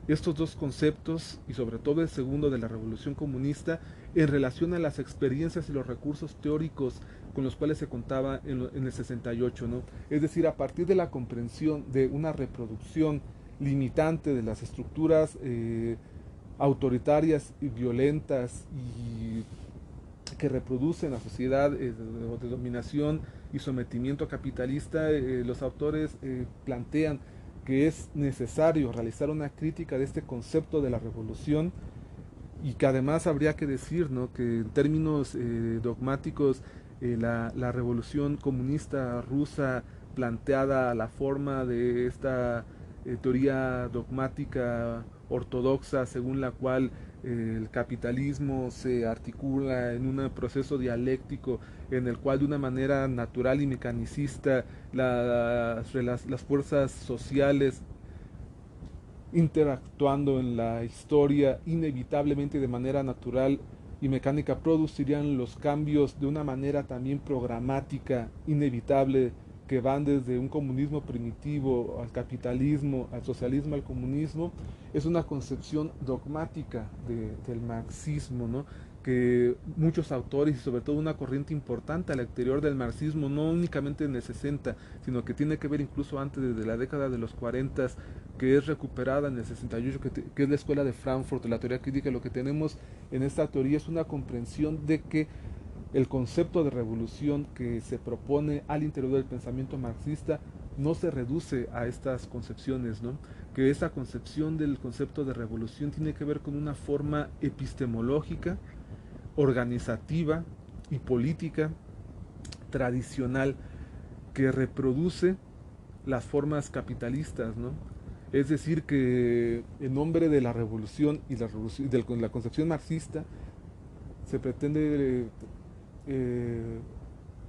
estos dos conceptos y sobre todo el segundo de la revolución comunista en relación a las experiencias y los recursos teóricos con los cuales se contaba en el 68, ¿no? Es decir, a partir de la comprensión de una reproducción limitante de las estructuras autoritarias y violentas y que reproducen la sociedad de dominación y sometimiento capitalista, los autores plantean que es necesario realizar una crítica de este concepto de la revolución y que además habría que decir, ¿no?, que en términos dogmáticos la revolución comunista rusa planteada a la forma de esta teoría dogmática ortodoxa según la cual el capitalismo se articula en un proceso dialéctico en el cual de una manera natural y mecanicista las fuerzas sociales interactuando en la historia inevitablemente de manera natural y mecánica producirían los cambios de una manera también programática inevitable que van desde un comunismo primitivo al capitalismo, al socialismo, al comunismo, es una concepción dogmática del marxismo, ¿no? Que muchos autores y sobre todo una corriente importante al exterior del marxismo, no únicamente en el 60, sino que tiene que ver incluso antes, desde la década de los 40, que es recuperada en el 68, que es la escuela de Frankfurt, la teoría crítica. Lo que tenemos en esta teoría es una comprensión de que el concepto de revolución que se propone al interior del pensamiento marxista no se reduce a estas concepciones, ¿no? Que esa concepción del concepto de revolución tiene que ver con una forma epistemológica, organizativa y política tradicional que reproduce las formas capitalistas, ¿no? Es decir, que en nombre de la revolución y la concepción marxista se pretende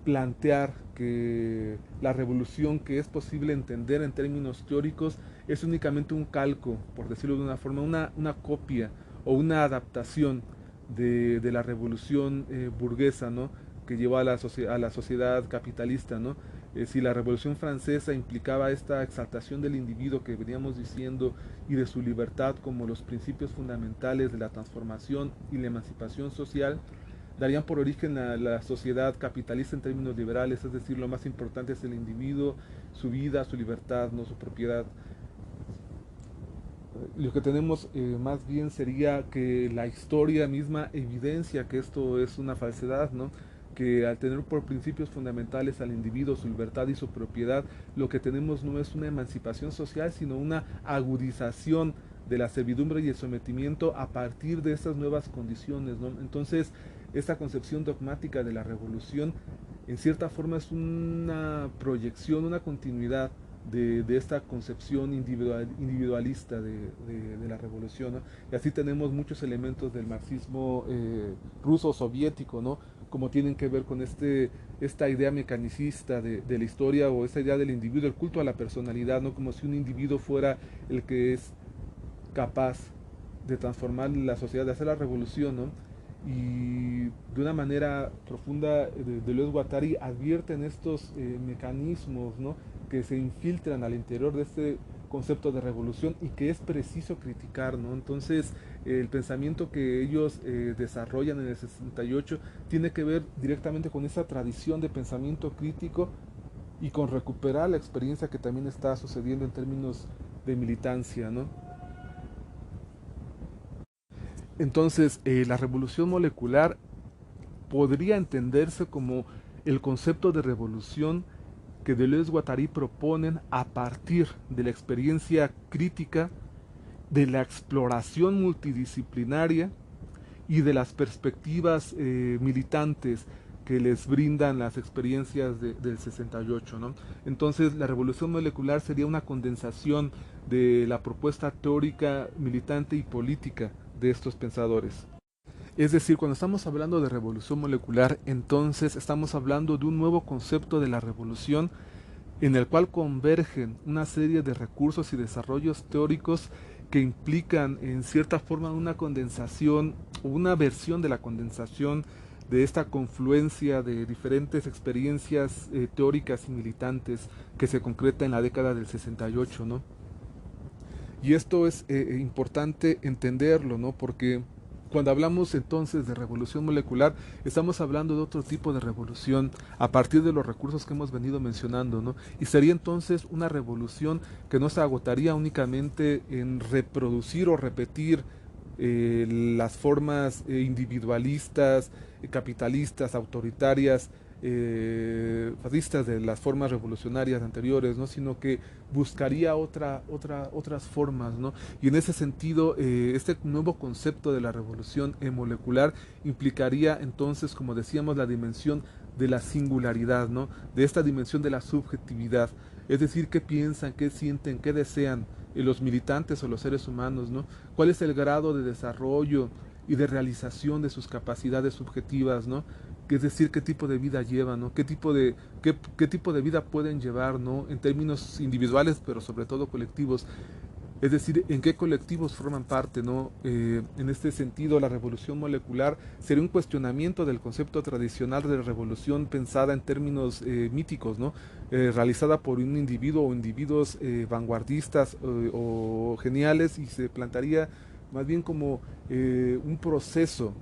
plantear que la revolución que es posible entender en términos teóricos es únicamente un calco, por decirlo de una forma, una copia o una adaptación de la revolución burguesa, ¿no?, que llevó a a la sociedad capitalista, ¿no? Si la revolución francesa implicaba esta exaltación del individuo que veníamos diciendo y de su libertad como los principios fundamentales de la transformación y la emancipación social, darían por origen a la sociedad capitalista en términos liberales, es decir, lo más importante es el individuo, su vida, su libertad, no su propiedad. Lo que tenemos más bien sería que la historia misma evidencia que esto es una falsedad, ¿no? Que al tener por principios fundamentales al individuo, su libertad y su propiedad, lo que tenemos no es una emancipación social, sino una agudización de la servidumbre y el sometimiento a partir de estas nuevas condiciones, ¿no? Entonces, esta concepción dogmática de la revolución, en cierta forma, es una proyección, una continuidad de esta concepción individualista de la revolución, ¿no? Y así tenemos muchos elementos del marxismo ruso soviético, ¿no?, como tienen que ver con esta idea mecanicista de la historia o esta idea del individuo, el culto a la personalidad, ¿no?, como si un individuo fuera el que es capaz de transformar la sociedad, de hacer la revolución, ¿no? Y de una manera profunda, Deleuze-Guattari advierten estos mecanismos, ¿no? Que se infiltran al interior de este concepto de revolución y que es preciso criticar, ¿no? Entonces, el pensamiento que ellos desarrollan en el 68 tiene que ver directamente con esa tradición de pensamiento crítico y con recuperar la experiencia que también está sucediendo en términos de militancia, ¿no? Entonces, la revolución molecular podría entenderse como el concepto de revolución que Deleuze-Guattari proponen a partir de la experiencia crítica, de la exploración multidisciplinaria y de las perspectivas militantes que les brindan las experiencias del 68, ¿no? Entonces, la revolución molecular sería una condensación de la propuesta teórica, militante y política de estos pensadores. Es decir, cuando estamos hablando de revolución molecular, entonces estamos hablando de un nuevo concepto de la revolución en el cual convergen una serie de recursos y desarrollos teóricos que implican en cierta forma una condensación o una versión de la condensación de esta confluencia de diferentes experiencias teóricas y militantes que se concreta en la década del 68, ¿no? Y esto es importante entenderlo, ¿no? Porque cuando hablamos entonces de revolución molecular, estamos hablando de otro tipo de revolución a partir de los recursos que hemos venido mencionando, ¿no? Y sería entonces una revolución que no se agotaría únicamente en reproducir o repetir las formas individualistas, capitalistas, autoritarias, fascistas de las formas revolucionarias anteriores, ¿no? Sino que buscaría otras formas, ¿no? Y en ese sentido, este nuevo concepto de la revolución molecular implicaría entonces, como decíamos, la dimensión de la singularidad, ¿no? De esta dimensión de la subjetividad, es decir, qué piensan, qué sienten, qué desean los militantes o los seres humanos, ¿no? ¿Cuál es el grado de desarrollo y de realización de sus capacidades subjetivas, ¿no? Es decir, qué tipo de vida llevan, ¿no? Qué tipo de vida pueden llevar, ¿no? En términos individuales, pero sobre todo colectivos. Es decir, en qué colectivos forman parte, ¿no? En este sentido, la revolución molecular sería un cuestionamiento del concepto tradicional de revolución pensada en términos míticos, ¿no? Realizada por un individuo o individuos vanguardistas o geniales, y se plantearía más bien como un proceso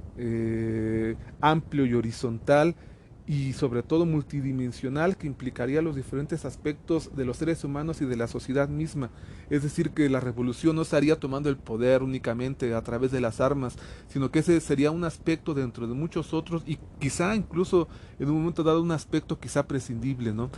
amplio y horizontal y sobre todo multidimensional que implicaría los diferentes aspectos de los seres humanos y de la sociedad misma. Es decir, que la revolución no estaría tomando el poder únicamente a través de las armas, sino que ese sería un aspecto dentro de muchos otros y quizá incluso en un momento dado un aspecto quizá prescindible, ¿no?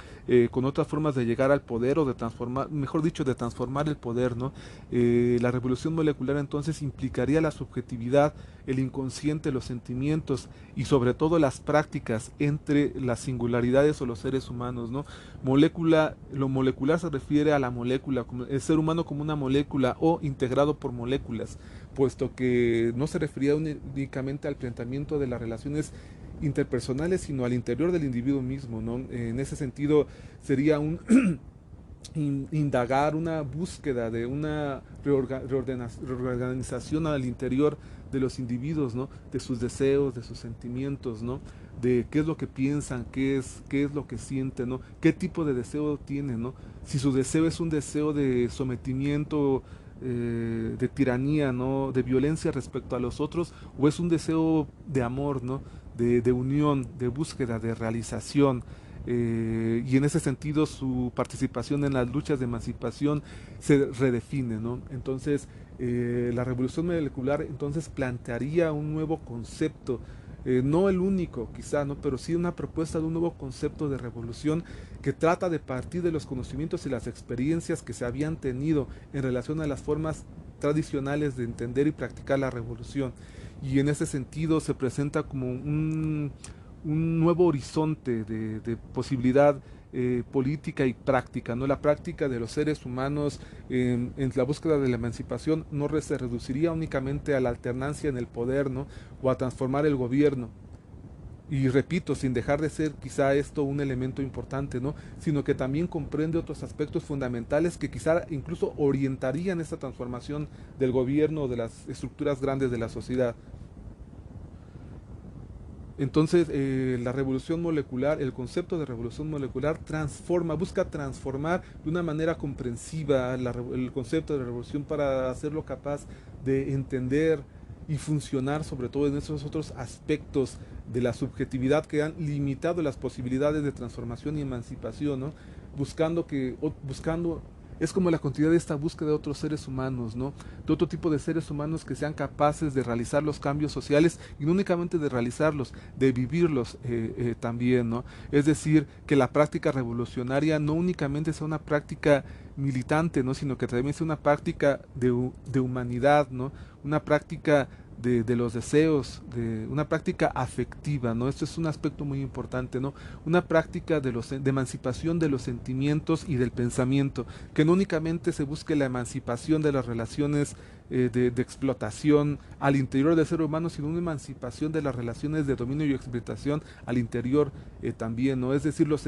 Con otras formas de llegar al poder o de transformar, mejor dicho, de transformar el poder, ¿no? La revolución molecular entonces implicaría la subjetividad, el inconsciente, los sentimientos y sobre todo las prácticas entre las singularidades o los seres humanos, ¿no? Lo molecular se refiere a la molécula, como el ser humano como una molécula o integrado por moléculas, puesto que no se refería únicamente al planteamiento de las relaciones interpersonales, sino al interior del individuo mismo, ¿no? En ese sentido sería un indagar, una búsqueda de una reorganización al interior de los individuos, ¿no? De sus deseos, de sus sentimientos, ¿no? De qué es lo que piensan, qué es lo que sienten, ¿no? Qué tipo de deseo tienen, ¿no? Si su deseo es un deseo de sometimiento, de tiranía, ¿no? De violencia respecto a los otros, o es un deseo de amor, ¿no? De unión, de búsqueda, de realización. Y en ese sentido su participación en las luchas de emancipación se redefine, ¿no? Entonces, la revolución molecular entonces plantearía un nuevo concepto, no el único quizá, ¿no? Pero sí una propuesta de un nuevo concepto de revolución que trata de partir de los conocimientos y las experiencias que se habían tenido en relación a las formas tradicionales de entender y practicar la revolución. Y en ese sentido se presenta como un nuevo horizonte de posibilidad política y práctica, ¿no? La práctica de los seres humanos en la búsqueda de la emancipación no se reduciría únicamente a la alternancia en el poder, ¿no? O a transformar el gobierno, Y repito, sin dejar de ser quizá esto un elemento importante, ¿no? Sino que también comprende otros aspectos fundamentales que quizá incluso orientarían esta transformación del gobierno, de las estructuras grandes de la sociedad. Entonces, la revolución molecular, el concepto de revolución molecular transforma, busca transformar de una manera comprensiva el concepto de revolución para hacerlo capaz de entender y funcionar sobre todo en esos otros aspectos de la subjetividad que han limitado las posibilidades de transformación y emancipación, ¿no? Buscando es como la continuidad de esta búsqueda de otros seres humanos, ¿no? De otro tipo de seres humanos que sean capaces de realizar los cambios sociales y no únicamente de realizarlos, de vivirlos también, ¿no? Es decir, que la práctica revolucionaria no únicamente sea una práctica militante, ¿no? Sino que también sea una práctica de humanidad, ¿no? Una práctica de los deseos, de una práctica afectiva, ¿no? Esto es un aspecto muy importante, ¿no? Una práctica de emancipación de los sentimientos y del pensamiento, que no únicamente se busque la emancipación de las relaciones de explotación al interior del ser humano, sino una emancipación de las relaciones de dominio y explotación al interior también, ¿no? Es decir, los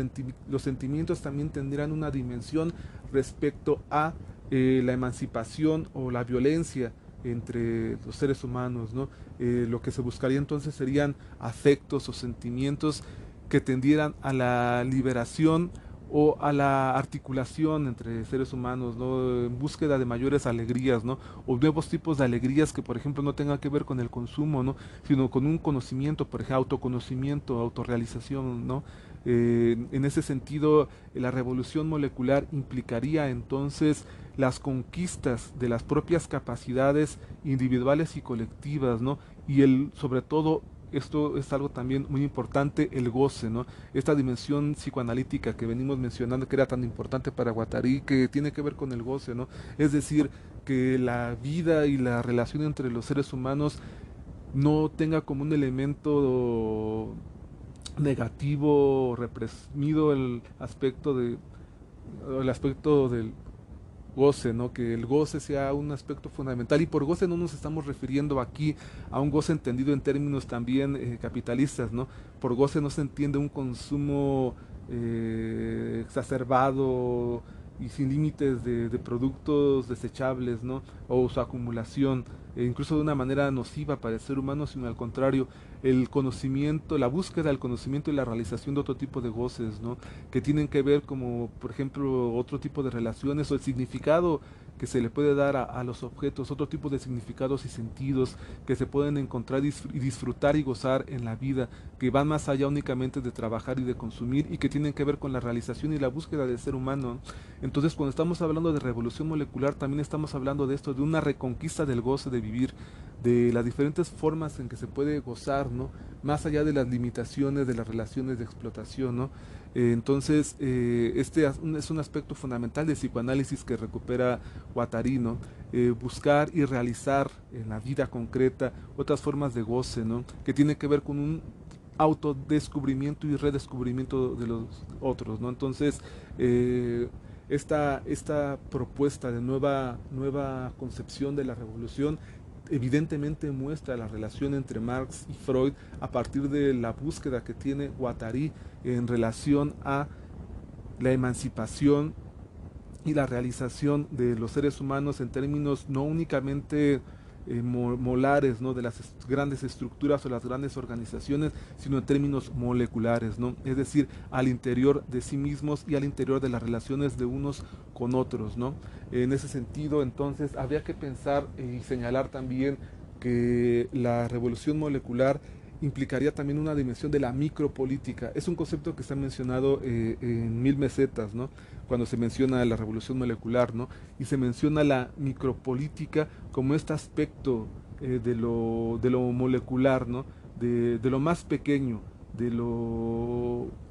sentimientos también tendrán una dimensión respecto a la emancipación o la violencia entre los seres humanos, ¿no? Lo que se buscaría entonces serían afectos o sentimientos que tendieran a la liberación o a la articulación entre seres humanos, ¿no? En búsqueda de mayores alegrías, ¿no? O nuevos tipos de alegrías que, por ejemplo, no tengan que ver con el consumo, ¿no? Sino con un conocimiento, por ejemplo, autoconocimiento, autorrealización, ¿no? En ese sentido, la revolución molecular implicaría entonces las conquistas de las propias capacidades individuales y colectivas, ¿no? Y sobre todo, esto es algo también muy importante, el goce, ¿no? Esta dimensión psicoanalítica que venimos mencionando, que era tan importante para Guattari, que tiene que ver con el goce, ¿no? Es decir, que la vida y la relación entre los seres humanos no tenga como un elemento negativo, reprimido el aspecto del goce, ¿no? Que el goce sea un aspecto fundamental y por goce no nos estamos refiriendo aquí a un goce entendido en términos también capitalistas, ¿no? Por goce no se entiende un consumo exacerbado y sin límites de productos desechables, ¿no? O su acumulación, incluso de una manera nociva para el ser humano, sino al contrario, el conocimiento, la búsqueda del conocimiento y la realización de otro tipo de goces, ¿no? Que tienen que ver como, por ejemplo, otro tipo de relaciones o el significado que se le puede dar a los objetos, otro tipo de significados y sentidos que se pueden encontrar y disfrutar y gozar en la vida, que van más allá únicamente de trabajar y de consumir y que tienen que ver con la realización y la búsqueda del ser humano. Entonces, cuando estamos hablando de revolución molecular, también estamos hablando de esto, de una reconquista del goce de vivir, de las diferentes formas en que se puede gozar, ¿no? Más allá de las limitaciones de las relaciones de explotación, ¿no? Entonces, este es un aspecto fundamental del psicoanálisis que recupera Guattari, ¿no? Buscar y realizar en la vida concreta otras formas de goce, ¿no? Que tiene que ver con un autodescubrimiento y redescubrimiento de los otros, ¿no? Entonces, esta propuesta de nueva concepción de la revolución evidentemente muestra la relación entre Marx y Freud a partir de la búsqueda que tiene Guattari en relación a la emancipación y la realización de los seres humanos en términos no únicamente molares, ¿no? De las grandes estructuras o las grandes organizaciones, sino en términos moleculares, ¿no? Es decir, al interior de sí mismos y al interior de las relaciones de unos con otros, ¿no? En ese sentido, entonces, habría que pensar y señalar también que la revolución molecular implicaría también una dimensión de la micropolítica. Es un concepto que se ha mencionado en Mil Mesetas, ¿no? Cuando se menciona la revolución molecular, ¿no? Y se menciona la micropolítica como este aspecto de lo molecular, ¿no? De lo más pequeño,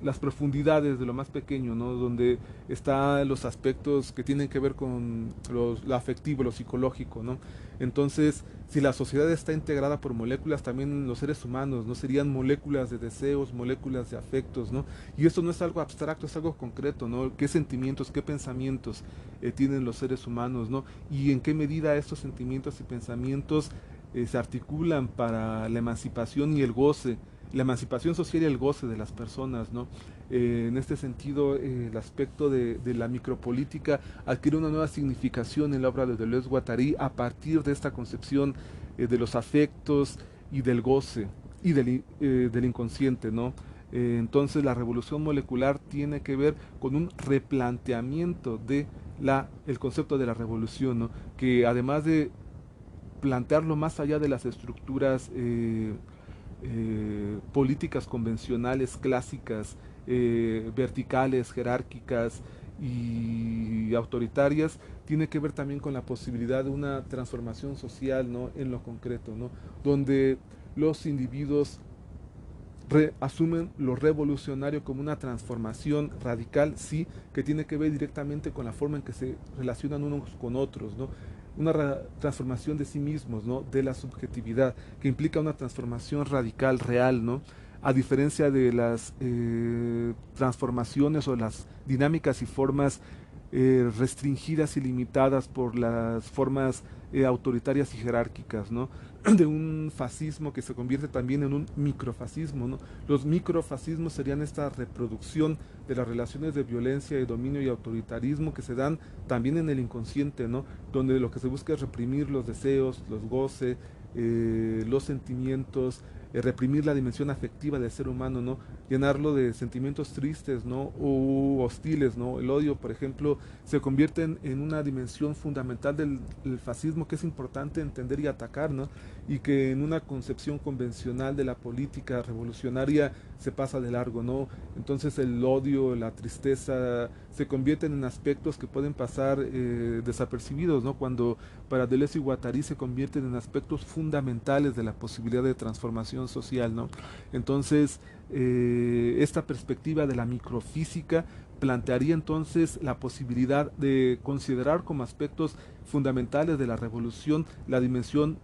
las profundidades de lo más pequeño, ¿no? Donde están los aspectos que tienen que ver con lo afectivo, lo psicológico, ¿no? Entonces, si la sociedad está integrada por moléculas, también los seres humanos, ¿no? Serían moléculas de deseos, moléculas de afectos, ¿no? Y esto no es algo abstracto, es algo concreto, ¿no? ¿Qué sentimientos, qué pensamientos tienen los seres humanos, ¿no? Y en qué medida estos sentimientos y pensamientos se articulan para la emancipación y el goce la emancipación social y el goce de las personas, ¿no? En este sentido, el aspecto de la micropolítica adquiere una nueva significación en la obra de Deleuze Guattari a partir de esta concepción de los afectos y del goce y del inconsciente, ¿no? Entonces la revolución molecular tiene que ver con un replanteamiento de el concepto de la revolución, ¿no? Que además de plantearlo más allá de las estructuras políticas convencionales, clásicas, verticales, jerárquicas y autoritarias, tiene que ver también con la posibilidad de una transformación social, ¿no? En lo concreto, ¿no? Donde los individuos asumen lo revolucionario como una transformación radical, sí, que tiene que ver directamente con la forma en que se relacionan unos con otros, ¿no? Una transformación de sí mismos, ¿no? De la subjetividad, que implica una transformación radical, real, ¿no? A diferencia de las transformaciones o las dinámicas y formas restringidas y limitadas por las formas autoritarias y jerárquicas, ¿no? De un fascismo que se convierte también en un microfascismo, ¿no? Los microfascismos serían esta reproducción de las relaciones de violencia, de dominio y autoritarismo que se dan también en el inconsciente, ¿no? Donde lo que se busca es reprimir los deseos, los goces, los sentimientos, reprimir la dimensión afectiva del ser humano, ¿no? Llenarlo de sentimientos tristes, ¿no? O hostiles, ¿no? El odio, por ejemplo, se convierte en una dimensión fundamental del fascismo que es importante entender y atacar, ¿no? Y que en una concepción convencional de la política revolucionaria se pasa de largo, ¿no? Entonces el odio, la tristeza se convierten en aspectos que pueden pasar desapercibidos, ¿no? Cuando para Deleuze y Guattari se convierten en aspectos fundamentales de la posibilidad de transformación social, ¿no? Entonces esta perspectiva de la microfísica plantearía entonces la posibilidad de considerar como aspectos fundamentales de la revolución la dimensión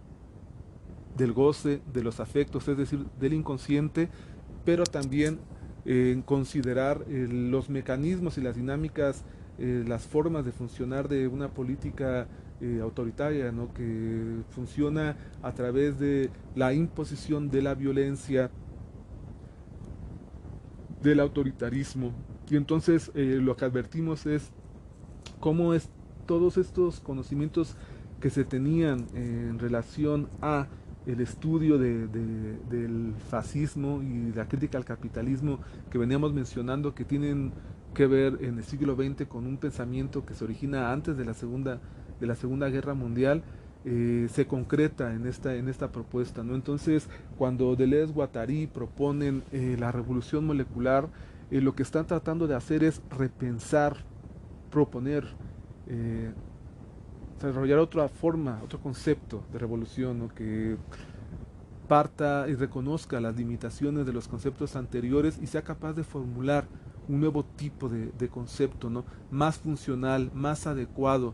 del goce, de los afectos, es decir, del inconsciente, pero también considerar los mecanismos y las dinámicas, las formas de funcionar de una política autoritaria, ¿no? Que funciona a través de la imposición de la violencia, del autoritarismo. Y entonces lo que advertimos es cómo es todos estos conocimientos que se tenían en relación a el estudio del fascismo y la crítica al capitalismo que veníamos mencionando, que tienen que ver en el siglo XX con un pensamiento que se origina antes de la Segunda Guerra Mundial, se concreta en esta propuesta, ¿no? Entonces, cuando Deleuze, Guattari proponen la revolución molecular, lo que están tratando de hacer es repensar, proponer, eh, desarrollar otra forma, otro concepto de revolución, ¿no? Que parta y reconozca las limitaciones de los conceptos anteriores y sea capaz de formular un nuevo tipo de concepto, ¿no? Más funcional, más adecuado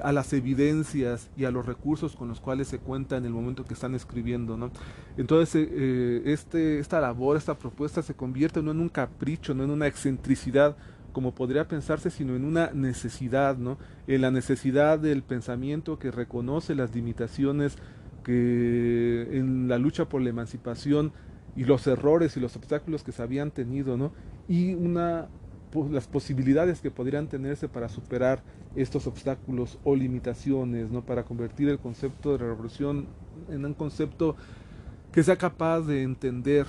a las evidencias y a los recursos con los cuales se cuenta en el momento que están escribiendo, ¿no? Entonces, esta labor, esta propuesta se convierte no en un capricho, no en una excentricidad, como podría pensarse, sino en una necesidad, ¿no? En la necesidad del pensamiento que reconoce las limitaciones que en la lucha por la emancipación y los errores y los obstáculos que se habían tenido, ¿no? Y las posibilidades que podrían tenerse para superar estos obstáculos o limitaciones, ¿no? Para convertir el concepto de revolución en un concepto que sea capaz de entender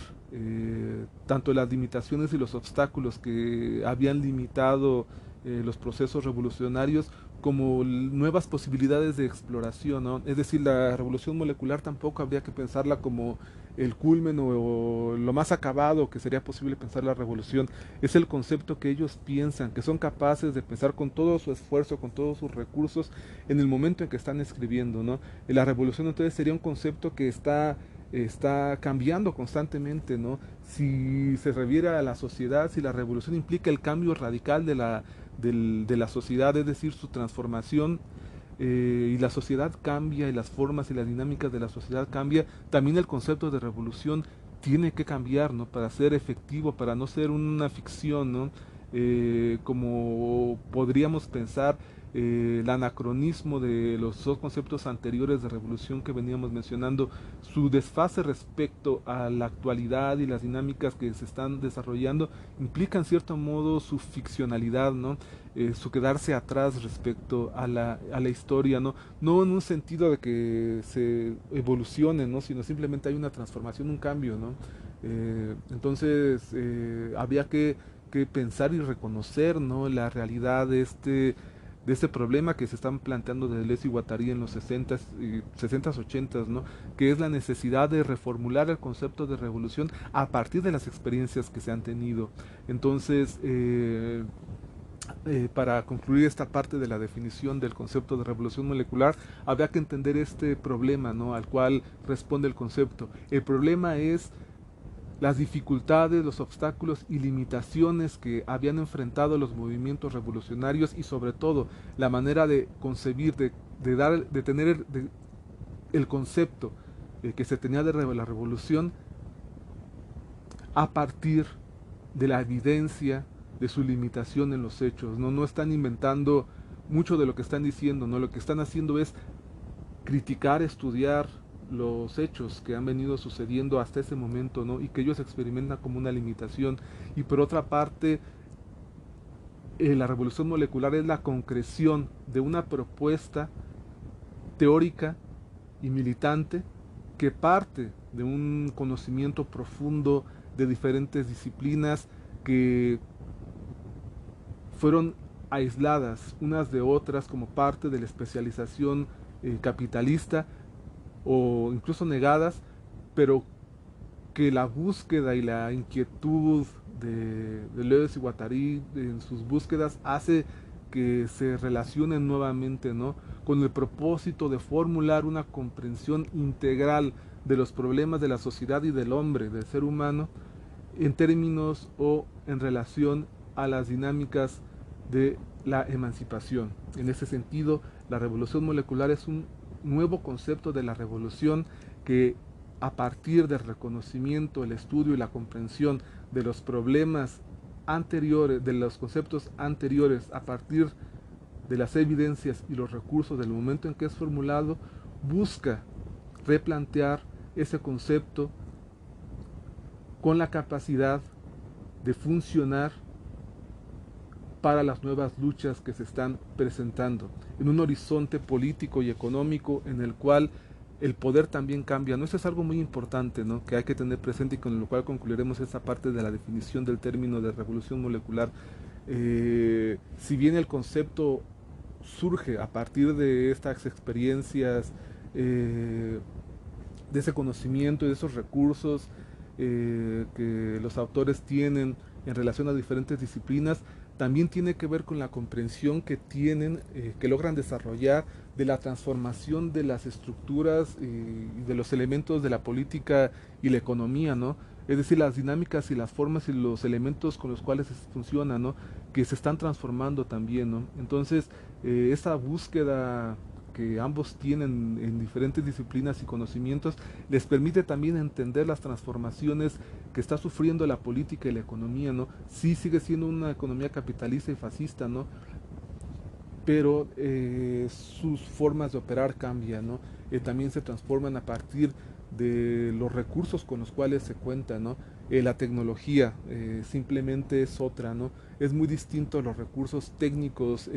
tanto las limitaciones y los obstáculos que habían limitado los procesos revolucionarios como nuevas posibilidades de exploración, ¿no? Es decir, la revolución molecular tampoco habría que pensarla como el culmen o lo más acabado que sería posible pensar la revolución. Es el concepto que ellos piensan, que son capaces de pensar con todo su esfuerzo, con todos sus recursos en el momento en que están escribiendo, ¿no? La revolución entonces sería un concepto que está cambiando constantemente, ¿no? Si se reviera a la sociedad, si la revolución implica el cambio radical de la sociedad, es decir, su transformación, y la sociedad cambia y las formas y las dinámicas de la sociedad cambia, también el concepto de revolución tiene que cambiar, ¿no? Para ser efectivo, para no ser una ficción, ¿no? Como podríamos pensar el anacronismo de los dos conceptos anteriores de revolución que veníamos mencionando, su desfase respecto a la actualidad y las dinámicas que se están desarrollando, implica en cierto modo su ficcionalidad, ¿no? Su quedarse atrás respecto a la historia, ¿no? No en un sentido de que se evolucione, ¿no? Sino simplemente hay una transformación, un cambio, ¿no? Entonces había que pensar y reconocer, ¿no? La realidad de este problema que se están planteando de Deleuze y Guattari en los 60s, 80s, ¿no? Que es la necesidad de reformular el concepto de revolución a partir de las experiencias que se han tenido. Entonces, para concluir esta parte de la definición del concepto de revolución molecular, habría que entender este problema, ¿no? Al cual responde el concepto. El problema es las dificultades, los obstáculos y limitaciones que habían enfrentado los movimientos revolucionarios y sobre todo la manera de concebir, de tener el concepto que se tenía de la revolución a partir de la evidencia de su limitación en los hechos. No están inventando mucho de lo que están diciendo, ¿no? Lo que están haciendo es criticar, estudiar los hechos que han venido sucediendo hasta ese momento, ¿no? Y que ellos experimentan como una limitación. Y por otra parte, la revolución molecular es la concreción de una propuesta teórica y militante que parte de un conocimiento profundo de diferentes disciplinas que fueron aisladas unas de otras como parte de la especialización capitalista o incluso negadas, pero que la búsqueda y la inquietud de Deleuze y Guattari en sus búsquedas hace que se relacionen nuevamente, ¿no? Con el propósito de formular una comprensión integral de los problemas de la sociedad y del hombre, del ser humano, en términos o en relación a las dinámicas de la emancipación. En ese sentido, la revolución molecular es un nuevo concepto de la revolución que a partir del reconocimiento, el estudio y la comprensión de los problemas anteriores, de los conceptos anteriores, a partir de las evidencias y los recursos del momento en que es formulado, busca replantear ese concepto con la capacidad de funcionar para las nuevas luchas que se están presentando, en un horizonte político y económico en el cual el poder también cambia, ¿no? Eso es algo muy importante, ¿no? Que hay que tener presente y con lo cual concluiremos esa parte de la definición del término de revolución molecular. Si bien el concepto surge a partir de estas experiencias, de ese conocimiento y de esos recursos que los autores tienen en relación a diferentes disciplinas, también tiene que ver con la comprensión que tienen, que logran desarrollar de la transformación de las estructuras y de los elementos de la política y la economía, ¿no? Es decir, las dinámicas y las formas y los elementos con los cuales funciona, ¿no? Que se están transformando también, ¿no? Entonces, esa búsqueda que ambos tienen en diferentes disciplinas y conocimientos, les permite también entender las transformaciones que está sufriendo la política y la economía, ¿no? Sí sigue siendo una economía capitalista y fascista, ¿no? Pero sus formas de operar cambian, ¿no? También se transforman a partir de los recursos con los cuales se cuenta, ¿no? La tecnología simplemente es otra, ¿no? Es muy distinto a los recursos técnicos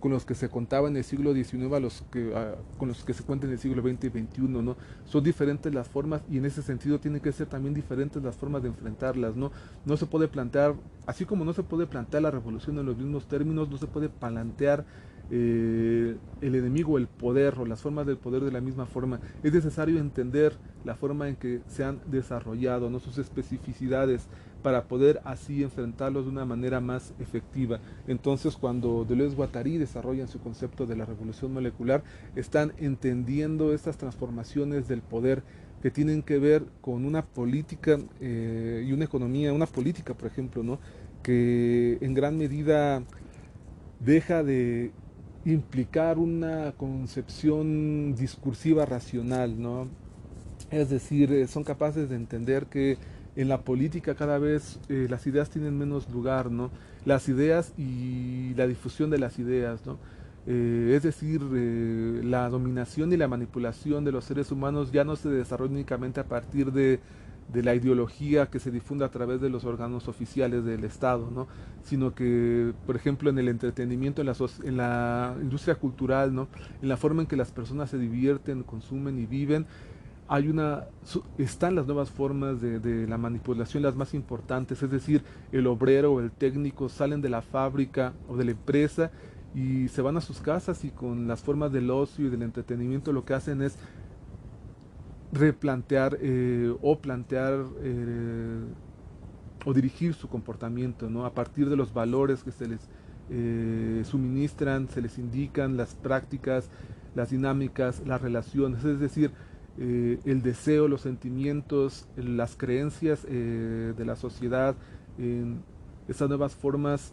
con los que se contaba en el siglo XIX con los que se cuenta en el siglo XX y XXI, ¿no? Son diferentes las formas y en ese sentido tienen que ser también diferentes las formas de enfrentarlas, ¿no? No se puede plantear, así como no se puede plantear la revolución en los mismos términos, no se puede plantear el enemigo, el poder o las formas del poder de la misma forma. Es necesario entender la forma en que se han desarrollado, ¿no? Sus especificidades para poder así enfrentarlos de una manera más efectiva. Entonces, cuando Deleuze y Guattari desarrollan su concepto de la revolución molecular, están entendiendo estas transformaciones del poder que tienen que ver con una política y una economía, una política, por ejemplo, ¿no? Que en gran medida deja de implicar una concepción discursiva racional, ¿no? Es decir, son capaces de entender que en la política cada vez las ideas tienen menos lugar, ¿no? Las ideas y la difusión de las ideas, ¿no? Es decir, la dominación y la manipulación de los seres humanos ya no se desarrolla únicamente a partir de la ideología que se difunde a través de los órganos oficiales del Estado, ¿no? Sino que, por ejemplo, en el entretenimiento, en la industria cultural, ¿no? En la forma en que las personas se divierten, consumen y viven, están las nuevas formas de la manipulación, las más importantes, es decir, el obrero o el técnico salen de la fábrica o de la empresa y se van a sus casas, y con las formas del ocio y del entretenimiento lo que hacen es replantear o plantear o dirigir su comportamiento, ¿no? A partir de los valores que se les suministran, se les indican las prácticas, las dinámicas, las relaciones, es decir, el deseo, los sentimientos, las creencias de la sociedad en estas nuevas formas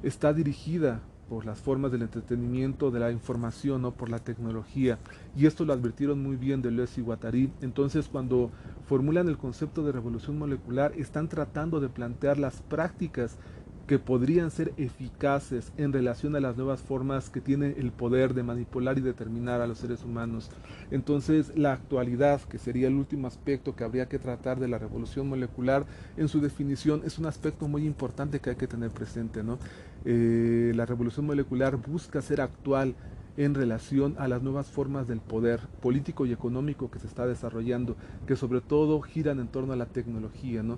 está dirigida por las formas del entretenimiento, de la información, ¿no? Por la tecnología. Y esto lo advirtieron muy bien Deleuze y Guattari. Entonces, cuando formulan el concepto de revolución molecular, están tratando de plantear las prácticas que podrían ser eficaces en relación a las nuevas formas que tiene el poder de manipular y determinar a los seres humanos. Entonces, la actualidad, que sería el último aspecto que habría que tratar de la revolución molecular, en su definición es un aspecto muy importante que hay que tener presente, ¿no? La revolución molecular busca ser actual en relación a las nuevas formas del poder político y económico que se está desarrollando, que sobre todo giran en torno a la tecnología, ¿no?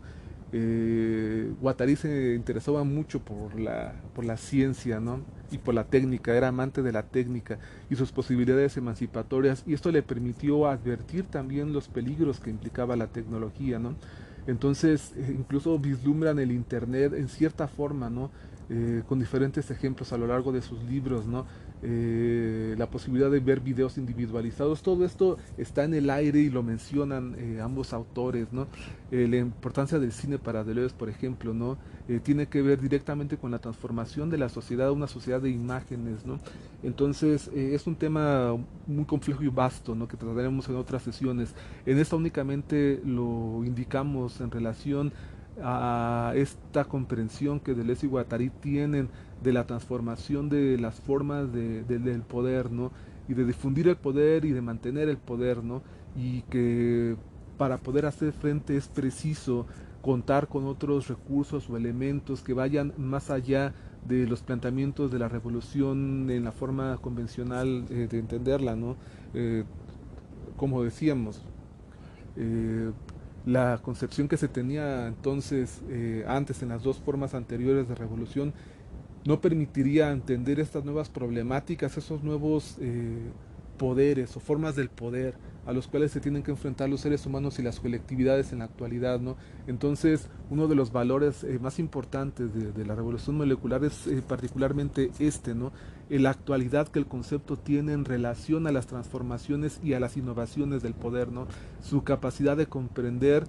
Guattari se interesaba mucho por la ciencia, ¿no? Y por la técnica, era amante de la técnica y sus posibilidades emancipatorias, y esto le permitió advertir también los peligros que implicaba la tecnología, ¿no? Entonces, incluso vislumbran el Internet en cierta forma, ¿no? Con diferentes ejemplos a lo largo de sus libros, ¿no? La posibilidad de ver videos individualizados, todo esto está en el aire y lo mencionan ambos autores, ¿no? La importancia del cine para Deleuze, por ejemplo, ¿no? Tiene que ver directamente con la transformación de la sociedad a una sociedad de imágenes, ¿no? Entonces, es un tema muy complejo y vasto, ¿no? Que trataremos en otras sesiones. En esta únicamente lo indicamos en relación a esta comprensión que Deleuze y Guattari tienen de la transformación de las formas del poder, ¿no? Y de difundir el poder y de mantener el poder, ¿no? Y que para poder hacer frente es preciso contar con otros recursos o elementos que vayan más allá de los planteamientos de la revolución en la forma convencional de entenderla, ¿no? Eh, como decíamos, eh, la concepción que se tenía entonces antes en las dos formas anteriores de revolución no permitiría entender estas nuevas problemáticas, esos nuevos poderes o formas del poder a los cuales se tienen que enfrentar los seres humanos y las colectividades en la actualidad, ¿no? Entonces, uno de los valores más importantes de la revolución molecular es particularmente este, ¿no? La actualidad que el concepto tiene en relación a las transformaciones y a las innovaciones del poder, ¿no? Su capacidad de comprender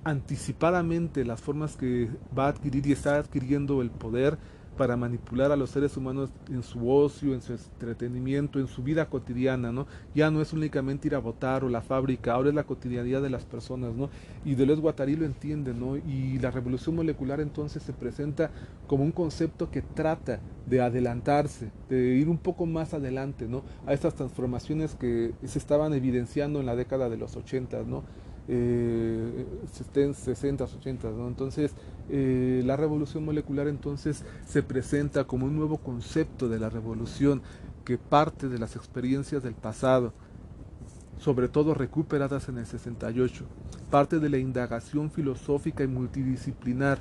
anticipadamente las formas que va a adquirir y está adquiriendo el poder para manipular a los seres humanos en su ocio, en su entretenimiento, en su vida cotidiana, ¿no? Ya no es únicamente ir a votar o la fábrica, ahora es la cotidianidad de las personas, ¿no? Y Deleuze Guattari lo entiende, ¿no? Y la revolución molecular entonces se presenta como un concepto que trata de adelantarse, de ir un poco más adelante, ¿no? A estas transformaciones que se estaban evidenciando en la década de los 80, ¿no? 60, 80, ¿no? Entonces, la revolución molecular entonces se presenta como un nuevo concepto de la revolución que parte de las experiencias del pasado, sobre todo recuperadas en el 68, parte de la indagación filosófica y multidisciplinar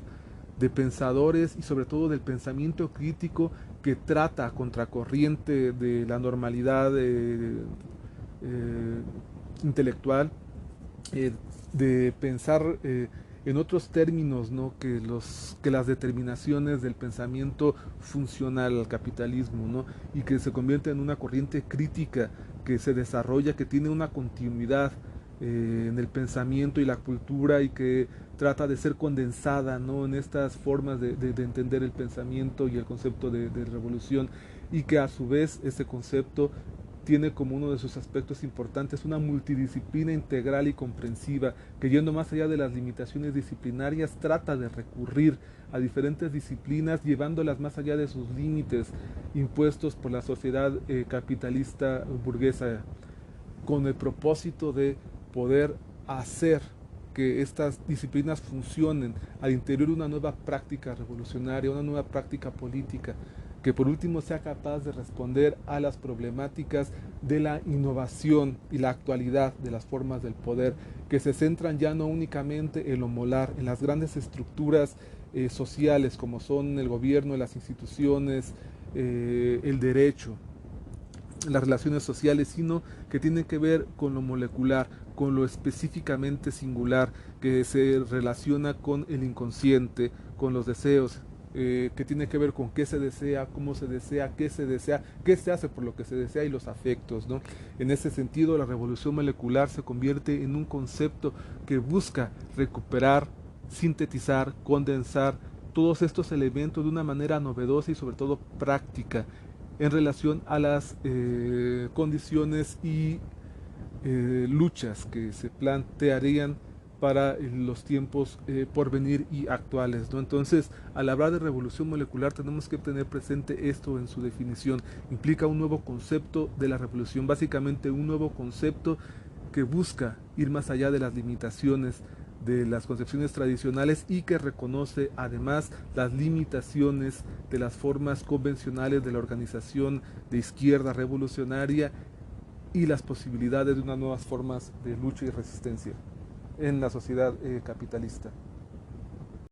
de pensadores y sobre todo del pensamiento crítico que trata a contracorriente de la normalidad intelectual, de pensar en otros términos, ¿no? Que las determinaciones del pensamiento funcional al capitalismo, ¿no? Y que se convierte en una corriente crítica que se desarrolla, que tiene una continuidad en el pensamiento y la cultura, y que trata de ser condensada, ¿no? En estas formas de entender el pensamiento y el concepto de revolución, y que a su vez ese concepto tiene como uno de sus aspectos importantes una multidisciplina integral y comprensiva, que yendo más allá de las limitaciones disciplinarias trata de recurrir a diferentes disciplinas, llevándolas más allá de sus límites impuestos por la sociedad capitalista burguesa, con el propósito de poder hacer que estas disciplinas funcionen al interior de una nueva práctica revolucionaria, una nueva práctica política, que por último sea capaz de responder a las problemáticas de la innovación y la actualidad de las formas del poder, que se centran ya no únicamente en lo molar, en las grandes estructuras sociales como son el gobierno, las instituciones, el derecho, las relaciones sociales, sino que tienen que ver con lo molecular, con lo específicamente singular, que se relaciona con el inconsciente, con los deseos, que tiene que ver con qué se desea, cómo se desea, qué se hace por lo que se desea y los afectos, ¿no? En ese sentido, la revolución molecular se convierte en un concepto que busca recuperar, sintetizar, condensar todos estos elementos de una manera novedosa y sobre todo práctica en relación a las condiciones y luchas que se plantearían para los tiempos por venir y actuales, ¿no? Entonces, al hablar de revolución molecular tenemos que tener presente esto en su definición. Implica un nuevo concepto de la revolución, básicamente un nuevo concepto que busca ir más allá de las limitaciones de las concepciones tradicionales y que reconoce además las limitaciones de las formas convencionales de la organización de izquierda revolucionaria y las posibilidades de unas nuevas formas de lucha y resistencia en la sociedad capitalista.